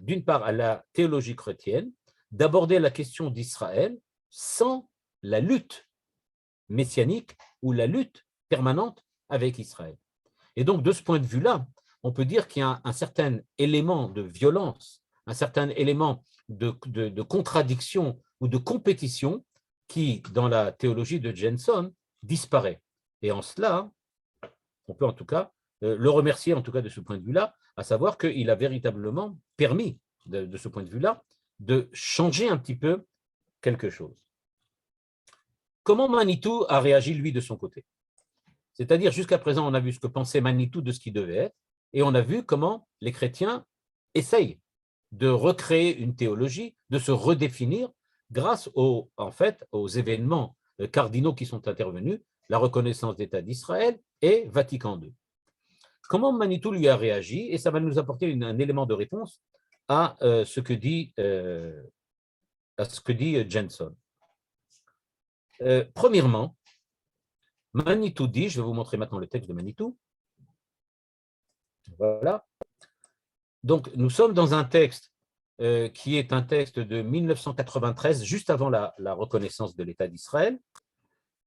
d'une part, à la théologie chrétienne, d'aborder la question d'Israël sans la lutte messianique ou la lutte permanente avec Israël. Et donc, de ce point de vue-là, on peut dire qu'il y a un certain élément de violence, un certain élément de contradiction ou de compétition qui, dans la théologie de Jenson, disparaît. Et en cela, on peut en tout cas le remercier en tout cas de ce point de vue-là, à savoir qu'il a véritablement permis, de ce point de vue-là, de changer un petit peu quelque chose. Comment Manitou a réagi, lui, de son côté? C'est-à-dire, jusqu'à présent, on a vu ce que pensait Manitou de ce qui devait être, et on a vu comment les chrétiens essayent de recréer une théologie, de se redéfinir grâce en fait, aux événements cardinaux qui sont intervenus, la reconnaissance d'État d'Israël et Vatican II. Comment Manitou lui a réagi? Et ça va nous apporter un élément de réponse à ce que dit Jenson. Premièrement, Manitou dit, je vais vous montrer maintenant le texte de Manitou. Voilà. Donc, nous sommes dans un texte qui est un texte de 1993, juste avant la reconnaissance de l'État d'Israël.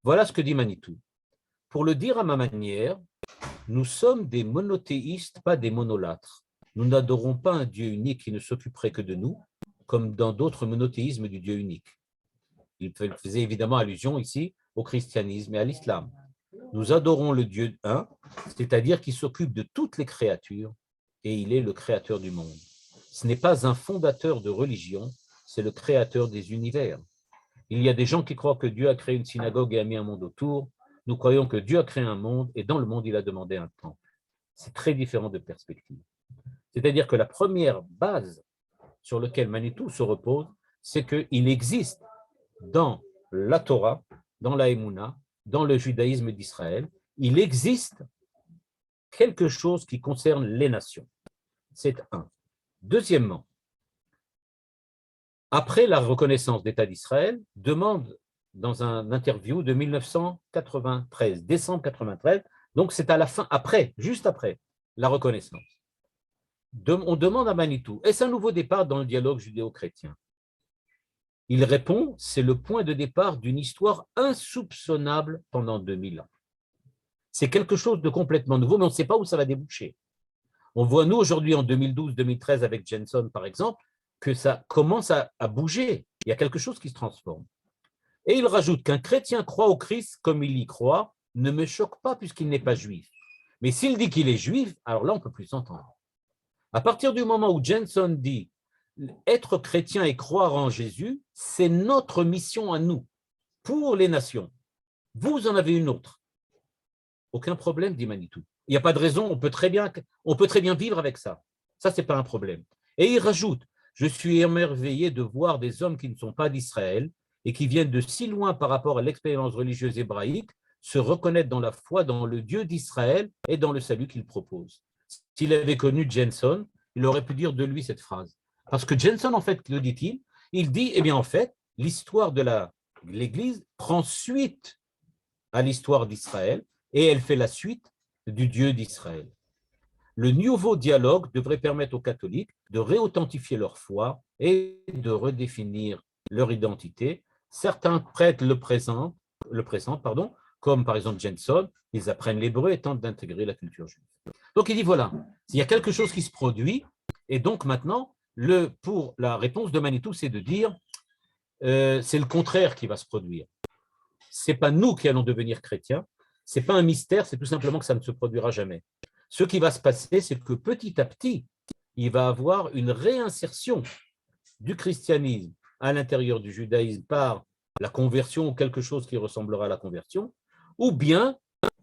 Voilà ce que dit Manitou. Pour le dire à ma manière, nous sommes des monothéistes, pas des monolâtres. Nous n'adorons pas un Dieu unique qui ne s'occuperait que de nous, comme dans d'autres monothéismes du Dieu unique. Il faisait évidemment allusion ici au christianisme et à l'islam. Nous adorons le Dieu un, c'est-à-dire qui s'occupe de toutes les créatures, et il est le créateur du monde. Ce n'est pas un fondateur de religion, c'est le créateur des univers. Il y a des gens qui croient que Dieu a créé une synagogue et a mis un monde autour. Nous croyons que Dieu a créé un monde, et dans le monde, il a demandé un temple. C'est très différent de perspective. C'est-à-dire que la première base sur laquelle Manitou se repose, c'est qu'il existe dans la Torah, dans la Emouna, dans le judaïsme d'Israël, il existe quelque chose qui concerne les nations. C'est un. Deuxièmement, après la reconnaissance d'État d'Israël, demande dans un interview de 1993, décembre 93, donc c'est à la fin, après, juste après la reconnaissance. On demande à Manitou, est-ce un nouveau départ dans le dialogue judéo-chrétien? Il répond, c'est le point de départ d'une histoire insoupçonnable pendant 2000 ans. C'est quelque chose de complètement nouveau, mais on ne sait pas où ça va déboucher. On voit, nous, aujourd'hui, en 2012-2013, avec Jenson, par exemple, que ça commence à bouger. Il y a quelque chose qui se transforme. Et il rajoute qu'un chrétien croit au Christ comme il y croit ne me choque pas puisqu'il n'est pas juif. Mais s'il dit qu'il est juif, alors là, on ne peut plus s'entendre. À partir du moment où Jenson dit être chrétien et croire en Jésus, c'est notre mission à nous, pour les nations. Vous en avez une autre. Aucun problème, dit Manitou. Il n'y a pas de raison, on peut très bien vivre avec ça. Ça, ce n'est pas un problème. Et il rajoute, je suis émerveillé de voir des hommes qui ne sont pas d'Israël et qui viennent de si loin par rapport à l'expérience religieuse hébraïque, se reconnaître dans la foi, dans le Dieu d'Israël et dans le salut qu'il propose. S'il avait connu Jenson, il aurait pu dire de lui cette phrase. Parce que Jenson, en fait, le dit-il, il dit, eh bien, en fait, l'histoire de l'Église prend suite à l'histoire d'Israël et elle fait la suite du Dieu d'Israël. Le nouveau dialogue devrait permettre aux catholiques de réauthentifier leur foi et de redéfinir leur identité. Certains prêtres le présentent, comme par exemple Jenson, ils apprennent l'hébreu et tentent d'intégrer la culture juive. Donc il dit voilà, il y a quelque chose qui se produit, et donc maintenant, pour la réponse de Manitou, c'est de dire c'est le contraire qui va se produire. Ce n'est pas nous qui allons devenir chrétiens, ce n'est pas un mystère, c'est tout simplement que ça ne se produira jamais. Ce qui va se passer, c'est que petit à petit, il va y avoir une réinsertion du christianisme à l'intérieur du judaïsme par la conversion ou quelque chose qui ressemblera à la conversion, ou bien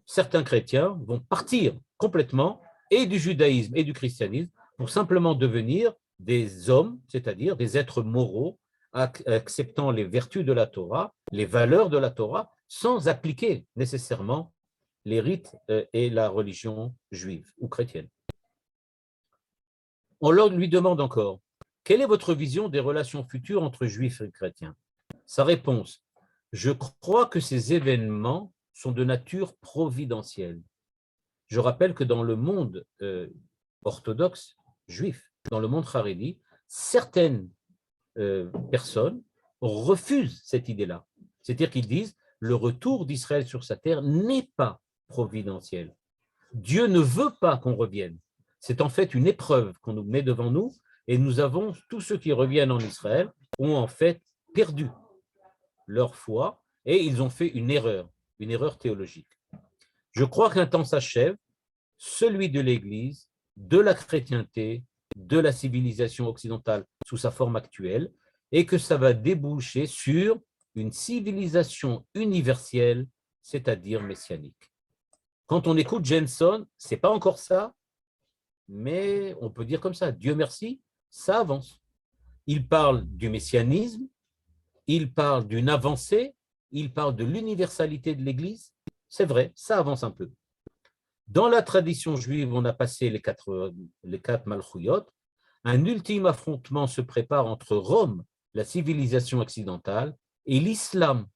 certains chrétiens vont partir complètement et du judaïsme et du christianisme pour simplement devenir des hommes, c'est-à-dire des êtres moraux, acceptant les vertus de la Torah, les valeurs de la Torah, sans appliquer nécessairement les rites et la religion juive ou chrétienne. On lui demande encore, quelle est votre vision des relations futures entre juifs et chrétiens? Sa réponse, je crois que ces événements sont de nature providentielle. Je rappelle que dans le monde orthodoxe juif, dans le monde haredi, certaines personnes refusent cette idée-là. C'est-à-dire qu'ils disent, le retour d'Israël sur sa terre n'est pas providentiel. Dieu ne veut pas qu'on revienne. C'est en fait une épreuve qu'on nous met devant nous, et nous avons, tous ceux qui reviennent en Israël, ont en fait perdu leur foi, et ils ont fait une erreur théologique. Je crois qu'un temps s'achève, celui de l'Église, de la chrétienté, de la civilisation occidentale sous sa forme actuelle, et que ça va déboucher sur une civilisation universelle, c'est-à-dire messianique. Quand on écoute Jenson, ce n'est pas encore ça, mais on peut dire comme ça, Dieu merci, ça avance. Il parle du messianisme, il parle d'une avancée, il parle de l'universalité de l'Église. C'est vrai, ça avance un peu. Dans la tradition juive, on a passé les quatre Malchouyot. Un ultime affrontement se prépare entre Rome, la civilisation occidentale, et l'islam,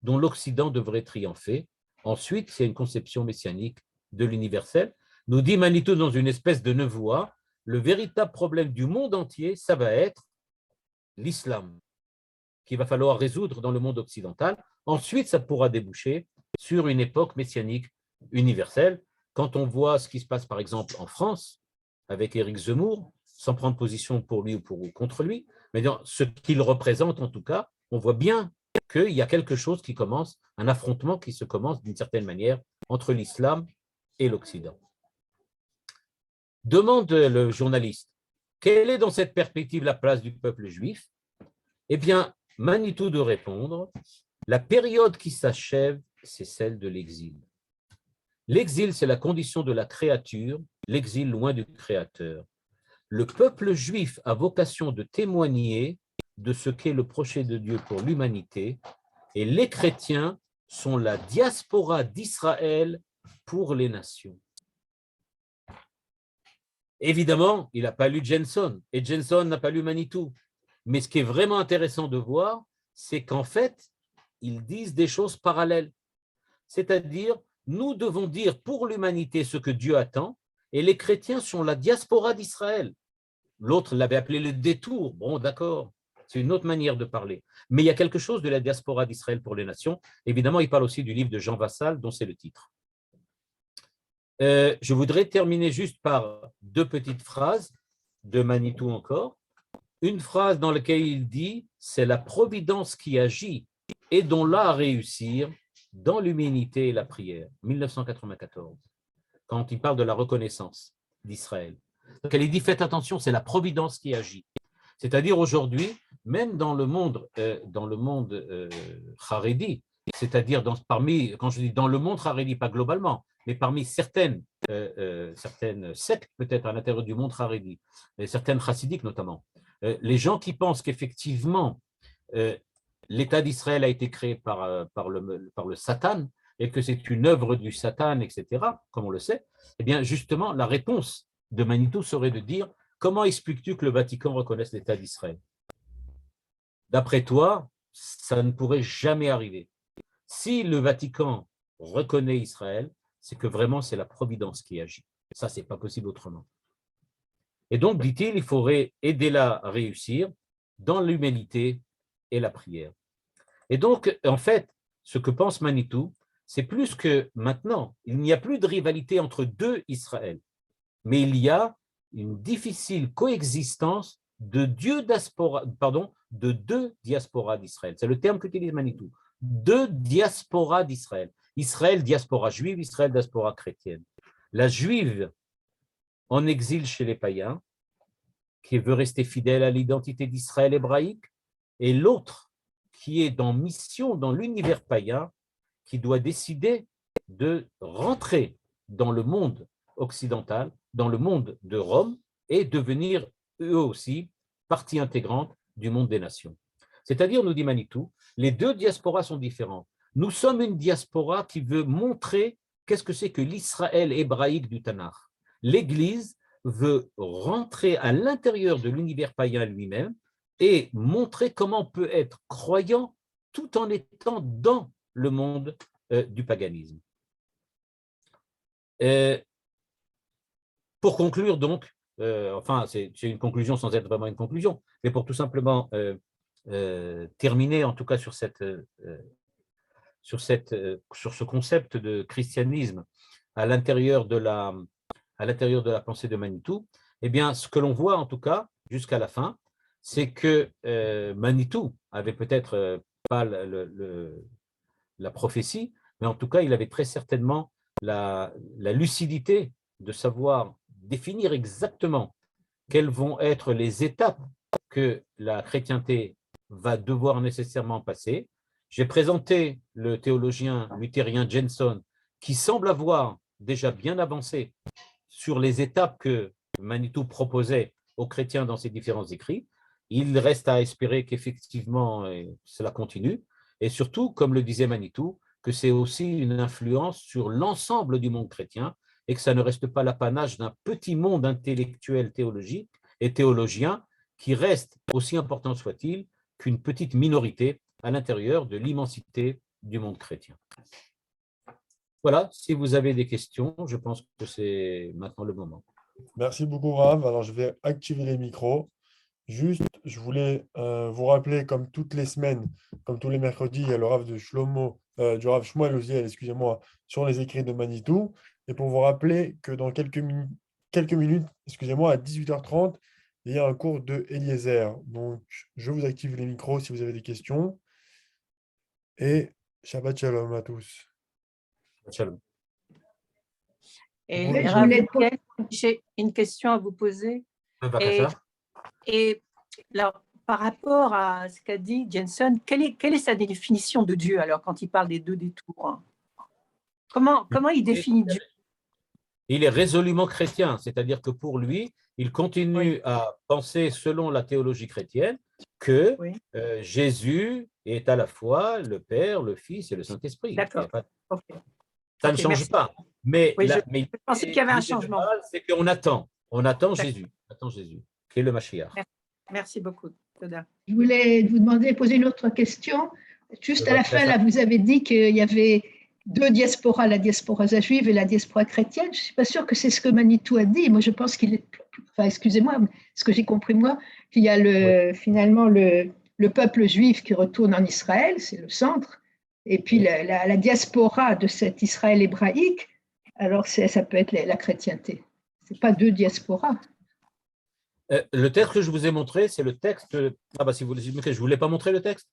dont l'Occident devrait triompher. Ensuite, c'est une conception messianique de l'universel. Nous dit Manitou dans une espèce de nevoie, le véritable problème du monde entier, ça va être l'islam, qu'il va falloir résoudre dans le monde occidental. Ensuite, ça pourra déboucher sur une époque messianique universelle. Quand on voit ce qui se passe, par exemple, en France, avec Éric Zemmour, sans prendre position pour lui ou contre lui, mais dans ce qu'il représente en tout cas, on voit bien qu'il y a quelque chose qui commence, un affrontement qui se commence d'une certaine manière entre l'islam et l'Occident. Demande le journaliste, quelle est dans cette perspective la place du peuple juif? Eh bien, Manitou de répondre, la période qui s'achève, c'est celle de l'exil. L'exil, c'est la condition de la créature, l'exil loin du Créateur. Le peuple juif a vocation de témoigner de ce qu'est le projet de Dieu pour l'humanité, et les chrétiens sont la diaspora d'Israël pour les nations. Évidemment, il n'a pas lu Jenson, et Jenson n'a pas lu Manitou. Mais ce qui est vraiment intéressant de voir, c'est qu'en fait, ils disent des choses parallèles. C'est-à-dire, nous devons dire pour l'humanité ce que Dieu attend, et les chrétiens sont la diaspora d'Israël. L'autre l'avait appelé le détour. Bon, d'accord, c'est une autre manière de parler. Mais il y a quelque chose de la diaspora d'Israël pour les nations. Évidemment, il parle aussi du livre de Jean Vassal, dont c'est le titre. Je voudrais terminer juste par deux petites phrases de Manitou encore. Une phrase dans laquelle il dit « c'est la providence qui agit et dont là à réussir dans l'humanité et la prière », 1994, quand il parle de la reconnaissance d'Israël. Donc elle dit « faites attention, c'est la providence qui agit ». C'est-à-dire aujourd'hui, même dans le monde Haredi, c'est-à-dire parmi, quand je dis dans le monde Haredi, pas globalement, mais parmi certaines sectes peut-être à l'intérieur du monde Haredi, certaines chassidiques notamment, les gens qui pensent qu'effectivement l'État d'Israël a été créé par le Satan et que c'est une œuvre du Satan, etc., comme on le sait, eh bien justement la réponse de Manitou serait de dire comment expliques-tu que le Vatican reconnaisse l'État d'Israël? D'après toi, ça ne pourrait jamais arriver. Si le Vatican reconnaît Israël, c'est que vraiment c'est la providence qui agit. Ça, c'est pas possible autrement. Et donc, dit-il, il faudrait aider-la à réussir dans l'humanité et la prière. Et donc, en fait, ce que pense Manitou, c'est plus que maintenant, il n'y a plus de rivalité entre deux Israël, mais il y a une difficile coexistence de deux diasporas d'Israël. C'est le terme qu'utilise Manitou. Deux diasporas d'Israël. Israël, diaspora juive, Israël, diaspora chrétienne. La juive en exil chez les païens, qui veut rester fidèle à l'identité d'Israël hébraïque, et l'autre qui est en mission dans l'univers païen, qui doit décider de rentrer dans le monde occidental, dans le monde de Rome, et devenir eux aussi partie intégrante du monde des nations. C'est-à-dire, nous dit Manitou, les deux diasporas sont différents. Nous sommes une diaspora qui veut montrer qu'est-ce que c'est que l'Israël hébraïque du Tanakh. L'Église veut rentrer à l'intérieur de l'univers païen lui-même et montrer comment on peut être croyant tout en étant dans le monde du paganisme. Pour conclure donc, enfin c'est une conclusion sans être vraiment une conclusion, mais pour tout simplement terminer en tout cas sur ce concept de christianisme à l'intérieur de la pensée de Manitou, eh bien, ce que l'on voit en tout cas jusqu'à la fin, c'est que Manitou avait peut-être pas la prophétie, mais en tout cas, il avait très certainement la lucidité de savoir définir exactement quelles vont être les étapes que la chrétienté va devoir nécessairement passer. J'ai présenté le théologien luthérien Jenson, qui semble avoir déjà bien avancé sur les étapes que Manitou proposait aux chrétiens dans ses différents écrits. Il reste à espérer qu'effectivement cela continue. Et surtout, comme le disait Manitou, que c'est aussi une influence sur l'ensemble du monde chrétien et que ça ne reste pas l'apanage d'un petit monde intellectuel théologique et théologien qui reste, aussi important soit-il, qu'une petite minorité à l'intérieur de l'immensité du monde chrétien. Voilà, si vous avez des questions, je pense que c'est maintenant le moment. Merci beaucoup, Rav. Alors, je vais activer les micros. Juste, je voulais vous rappeler, comme toutes les semaines, comme tous les mercredis, il y a le Rav de Shlomo, du Rav Shmuel Oziel, excusez-moi, sur les écrits de Manitou. Et pour vous rappeler que dans quelques minutes, excusez-moi, à 18h30, il y a un cours de Eliezer. Donc, je vous active les micros si vous avez des questions. Et Shabbat Shalom à tous. Shalom. Et Oui, Rav Michael, j'ai une question à vous poser. Et alors, par rapport à ce qu'a dit Jenson, quelle est sa définition de Dieu alors quand il parle des deux détours? Comment il définit Dieu? Il est résolument chrétien, c'est-à-dire que pour lui, il continue à penser selon la théologie chrétienne que Jésus est à la fois le Père, le Fils et le Saint-Esprit. D'accord. Ça ne change pas. Mais, je pensais qu'il y avait un changement. C'est qu'on attend. On attend Jésus. Qui est le Mashiach. Merci beaucoup. Je voulais vous demander, poser une autre question. Juste à la fin, là, vous avez dit qu'il y avait deux diasporas, la diaspora juive et la diaspora chrétienne. Je ne suis pas sûre que c'est ce que Manitou a dit. Moi, je pense qu'il est, enfin, excusez-moi, ce que j'ai compris, moi, qu'il y a finalement le peuple juif qui retourne en Israël, c'est le centre, et puis la diaspora de cet Israël hébraïque, alors ça peut être la chrétienté. Ce n'est pas deux diasporas. Le texte que je vous ai montré, c'est le texte. Ah, bah, si vous voulez, je ne vous l'ai pas montré le texte.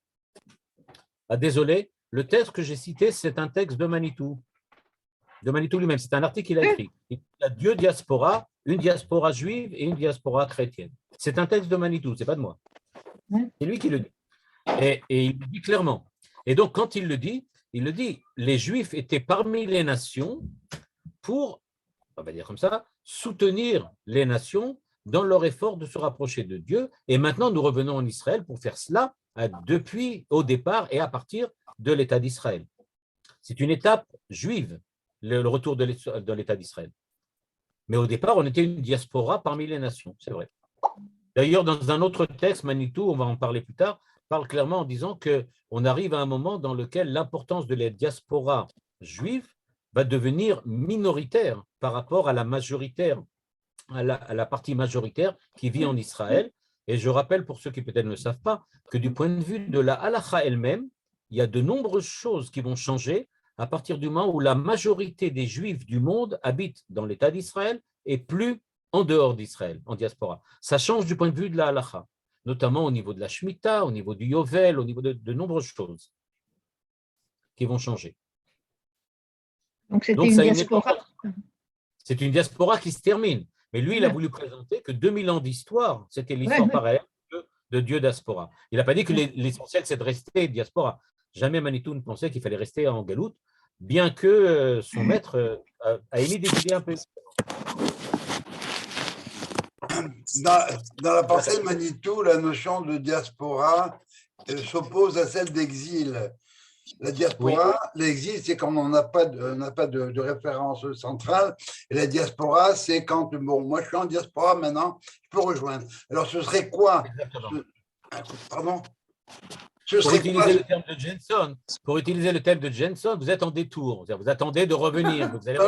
Ah, désolé. Le texte que j'ai cité, c'est un texte de Manitou lui-même. C'est un article qu'il a écrit. Il y a deux diasporas, une diaspora juive et une diaspora chrétienne. C'est un texte de Manitou, ce n'est pas de moi. C'est lui qui le dit. Et il le dit clairement. Et donc, quand il le dit, les Juifs étaient parmi les nations pour, on va dire comme ça, soutenir les nations dans leur effort de se rapprocher de Dieu. Et maintenant, nous revenons en Israël pour faire cela depuis, au départ et à partir de l'État d'Israël. C'est une étape juive, le retour de l'État d'Israël. Mais au départ, on était une diaspora parmi les nations, c'est vrai. D'ailleurs, dans un autre texte, Manitou, on va en parler plus tard, parle clairement en disant qu'on arrive à un moment dans lequel l'importance de la diaspora juive va devenir minoritaire par rapport à la majoritaire, à la partie majoritaire qui vit en Israël. Et je rappelle pour ceux qui peut-être ne le savent pas, que du point de vue de la halakha elle-même, il y a de nombreuses choses qui vont changer à partir du moment où la majorité des Juifs du monde habitent dans l'État d'Israël et plus en dehors d'Israël, en diaspora. Ça change du point de vue de la halakha, notamment au niveau de la Shemitah, au niveau du Yovel, au niveau de nombreuses choses qui vont changer. Donc, c'était une diaspora. C'est une diaspora qui se termine. Mais lui, il a voulu présenter que 2000 ans d'histoire, c'était l'histoire pareille de Dieu diaspora. Il n'a pas dit que l'essentiel, c'est de rester diaspora. Jamais Manitou ne pensait qu'il fallait rester en galoute, bien que son maître a émis des idées un peu. Dans la pensée de Manitou, la notion de diaspora s'oppose à celle d'exil. La diaspora, l'exil, c'est quand on n'a pas de référence centrale. Et la diaspora, c'est quand, bon, moi je suis en diaspora maintenant, je peux rejoindre. Alors ce serait quoi? Pardon? Pour utiliser le terme de Jenson, vous êtes en détour. Vous attendez de revenir. Vous allez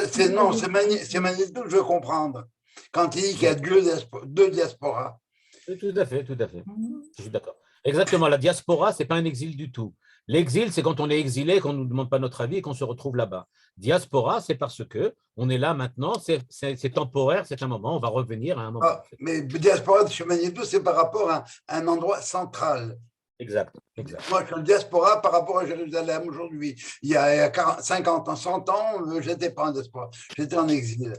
c'est Manitou que je veux comprendre. Quand il dit qu'il y a deux diasporas. Tout à fait. Je suis d'accord. Exactement. La diaspora, ce n'est pas un exil du tout. L'exil, c'est quand on est exilé, qu'on ne nous demande pas notre avis et qu'on se retrouve là-bas. Diaspora, c'est parce qu'on est là maintenant, c'est temporaire, c'est un moment, on va revenir à un moment. Mais diaspora chez Manitou, c'est par rapport à un endroit central. Exact. Moi, je suis en diaspora par rapport à Jérusalem aujourd'hui. Il y a 50 ans, 100 ans, je n'étais pas en diaspora, j'étais en exil.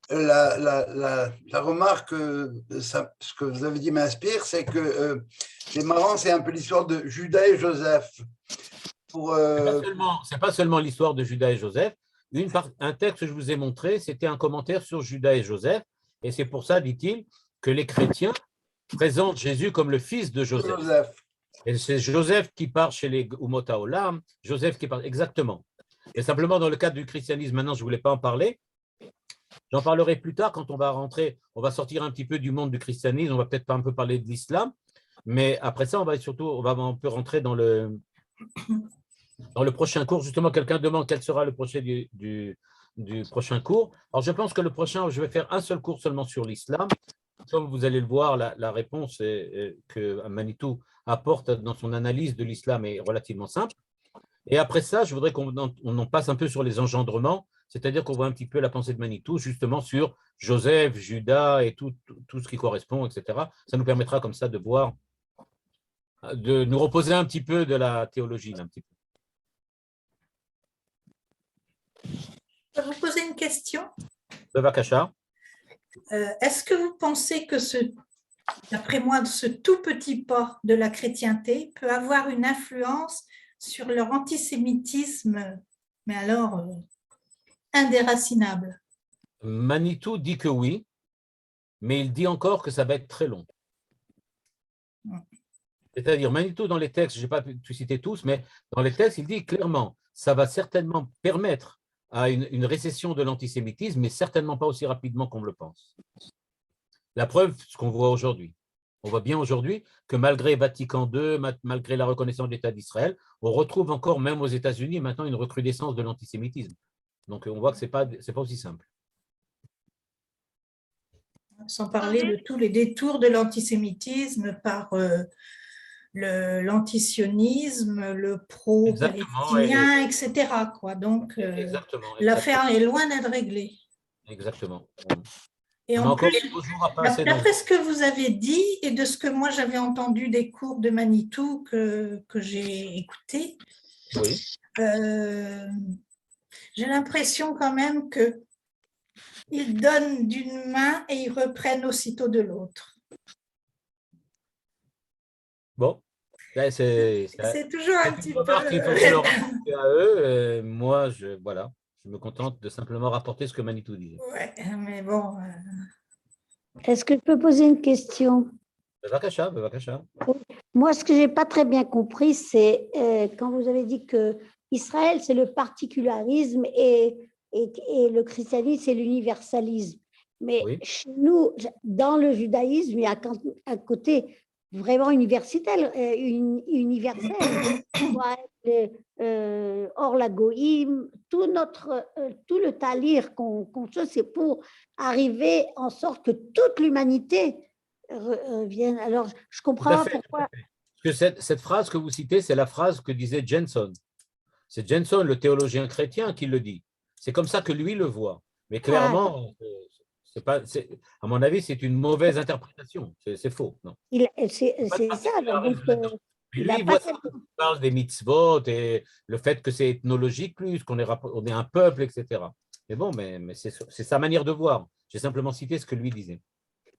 la remarque, ce que vous avez dit m'inspire, c'est que c'est marrant, c'est un peu l'histoire de Judas et Joseph. C'est pas seulement l'histoire de Judas et Joseph. Un texte que je vous ai montré, c'était un commentaire sur Judas et Joseph. Et c'est pour ça, dit-il, que les chrétiens présentent Jésus comme le fils de Joseph. Et c'est Joseph qui part chez les Umot Haolam, Joseph qui part, exactement. Et simplement, dans le cadre du christianisme, maintenant, je ne voulais pas en parler. J'en parlerai plus tard quand on va rentrer, on va sortir un petit peu du monde du christianisme, on va peut-être pas un peu parler de l'islam, mais après ça, on va un peu rentrer dans le prochain cours. Justement, quelqu'un demande quel sera le prochain du prochain cours. Alors, je pense que le prochain, je vais faire un seul cours seulement sur l'islam. Comme vous allez le voir, la réponse que Manitou apporte dans son analyse de l'islam est relativement simple. Et après ça, je voudrais qu'on en passe un peu sur les engendrements, c'est-à-dire qu'on voit un petit peu la pensée de Manitou, justement sur Joseph, Judas et tout ce qui correspond, etc. Ça nous permettra comme ça de voir, de nous reposer un petit peu de la théologie. Un petit peu. Je vais vous poser une question. Bevakasha. Est-ce que vous pensez que d'après moi, ce tout petit pas de la chrétienté peut avoir une influence sur leur antisémitisme, mais alors indéracinable? Manitou dit que oui, mais il dit encore que ça va être très long. C'est-à-dire, Manitou, dans les textes, je n'ai pas pu citer tous, mais dans les textes, il dit clairement, ça va certainement permettre à une récession de l'antisémitisme, mais certainement pas aussi rapidement qu'on le pense. La preuve, ce qu'on voit aujourd'hui. On voit bien aujourd'hui que malgré Vatican II, malgré la reconnaissance de l'État d'Israël, on retrouve encore, même aux États-Unis, maintenant une recrudescence de l'antisémitisme. Donc, on voit que ce n'est pas aussi simple. Sans parler de tous les détours de l'antisémitisme par l'antisionisme, le pro-palestinien, etc. Quoi. Donc, l'affaire est loin d'être réglée. Exactement. Et en plus, d'après ce que vous avez dit et de ce que moi j'avais entendu des cours de Manitou que j'ai écoutés, oui. J'ai l'impression quand même qu'ils donnent d'une main et ils reprennent aussitôt de l'autre. Bon, c'est toujours un petit peu… Il faut leur rapporter à eux. Moi, je me contente de simplement rapporter ce que Manitou disait. Ouais, mais bon… Est-ce que je peux poser une question? Bevakasha. Moi, ce que je n'ai pas très bien compris, c'est quand vous avez dit que Israël, c'est le particularisme et le christianisme, c'est l'universalisme. Mais oui. Chez nous, dans le judaïsme, il y a un côté vraiment universel. Or la goïm, tout le talir qu'on fait, c'est pour arriver en sorte que toute l'humanité revienne. Alors, je comprends pourquoi. Parce que cette phrase que vous citez, c'est la phrase que disait Jenson. C'est Jenson, le théologien chrétien, qui le dit. C'est comme ça que lui le voit. Mais clairement, à mon avis, c'est une mauvaise interprétation. C'est faux. C'est ça. Donc, lui, il parle des mitzvot et le fait que c'est ethnologique plus, qu'on est un peuple, etc. Mais bon, mais c'est sa manière de voir. J'ai simplement cité ce que lui disait.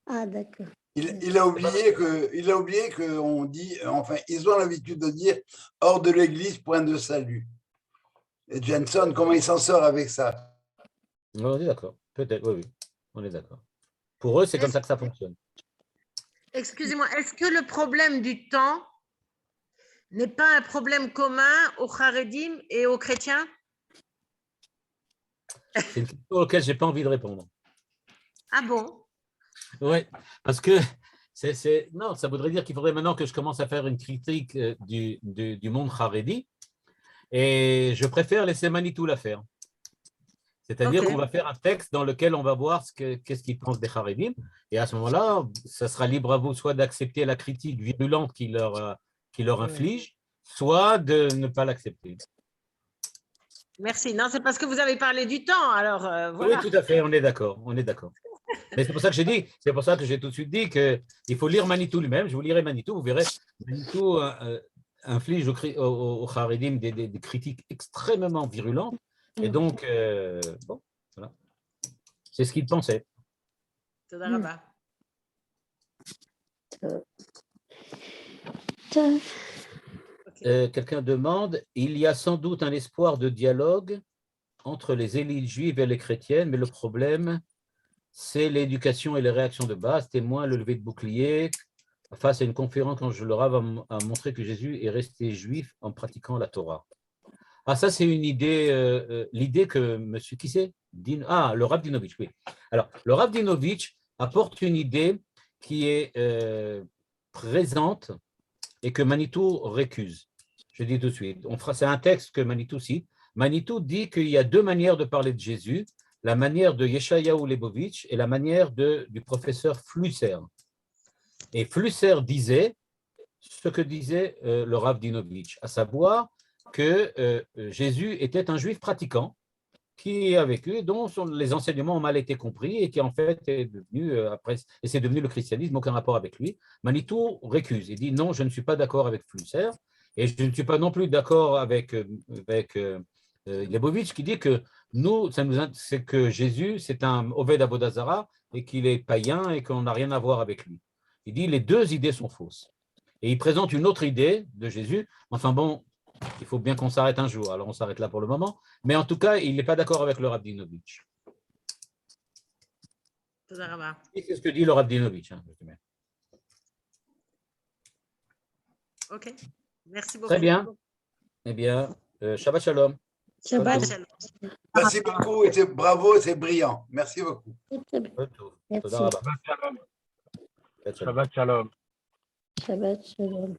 Ah, d'accord. Il a oublié qu'on dit, enfin, ils ont l'habitude de dire hors de l'Église, point de salut. Et Jenson, comment il s'en sort avec ça? On est d'accord. Peut-être, oui, on est d'accord. Pour eux, c'est comme ça que ça fonctionne. Excusez-moi, est-ce que le problème du temps n'est pas un problème commun aux Haredim et aux chrétiens? C'est une question auquel je n'ai pas envie de répondre. Ah bon? Oui, parce que non, ça voudrait dire qu'il faudrait maintenant que je commence à faire une critique du monde Haredi, et je préfère laisser Manitou la faire. C'est-à-dire qu'on va faire un texte dans lequel on va voir qu'est-ce qu'ils pensent des Haredim, et à ce moment-là, ça sera libre à vous soit d'accepter la critique virulente qu'il leur inflige, soit de ne pas l'accepter. Merci. Non, c'est parce que vous avez parlé du temps, alors voilà. Oui, tout à fait, on est d'accord. Mais c'est pour ça que j'ai dit, c'est pour ça que j'ai tout de suite dit qu'il faut lire Manitou lui-même. Je vous lirai Manitou, vous verrez. Manitou inflige aux Haredim des critiques extrêmement virulentes. Et donc, bon, voilà. C'est ce qu'il pensait. תודה רבה. Quelqu'un demande, il y a sans doute un espoir de dialogue entre les élites juives et les chrétiennes, mais le problème, c'est l'éducation et les réactions de base, témoin le lever de bouclier face à une conférence quand le Rav a montré que Jésus est resté juif en pratiquant la Torah. Ah, ça, c'est une idée, l'idée que monsieur, qui c'est? Le Rav Dinovitch, oui. Alors, le Rav Dinovitch apporte une idée qui est présente et que Manitou récuse. Je dis tout de suite. C'est un texte que Manitou cite. Manitou dit qu'il y a deux manières de parler de Jésus, la manière de Yeshayahu Lebovitch et la manière du professeur Flusser. Et Flusser disait ce que disait le Rav Dinovitch, à savoir que Jésus était un juif pratiquant qui a vécu, dont les enseignements ont mal été compris et qui en fait est devenu, après, et c'est devenu le christianisme, aucun rapport avec lui. Manitou récuse, il dit non, je ne suis pas d'accord avec Flusser et je ne suis pas non plus d'accord avec Lebovitch qui dit que c'est que Jésus, c'est un Oved Avodazara et qu'il est païen et qu'on n'a rien à voir avec lui. Il dit les deux idées sont fausses. Et il présente une autre idée de Jésus. Enfin bon, il faut bien qu'on s'arrête un jour. Alors on s'arrête là pour le moment. Mais en tout cas, il n'est pas d'accord avec le Rav Dinovitch. Et c'est ce que dit le Rav Dinovitch. Ok, merci beaucoup. Très bien. Eh bien, Shabbat Shalom. Shabbat Shalom. Merci beaucoup et bravo, c'est brillant. Merci beaucoup. Merci. Shabbat Shalom. Shabbat Shalom.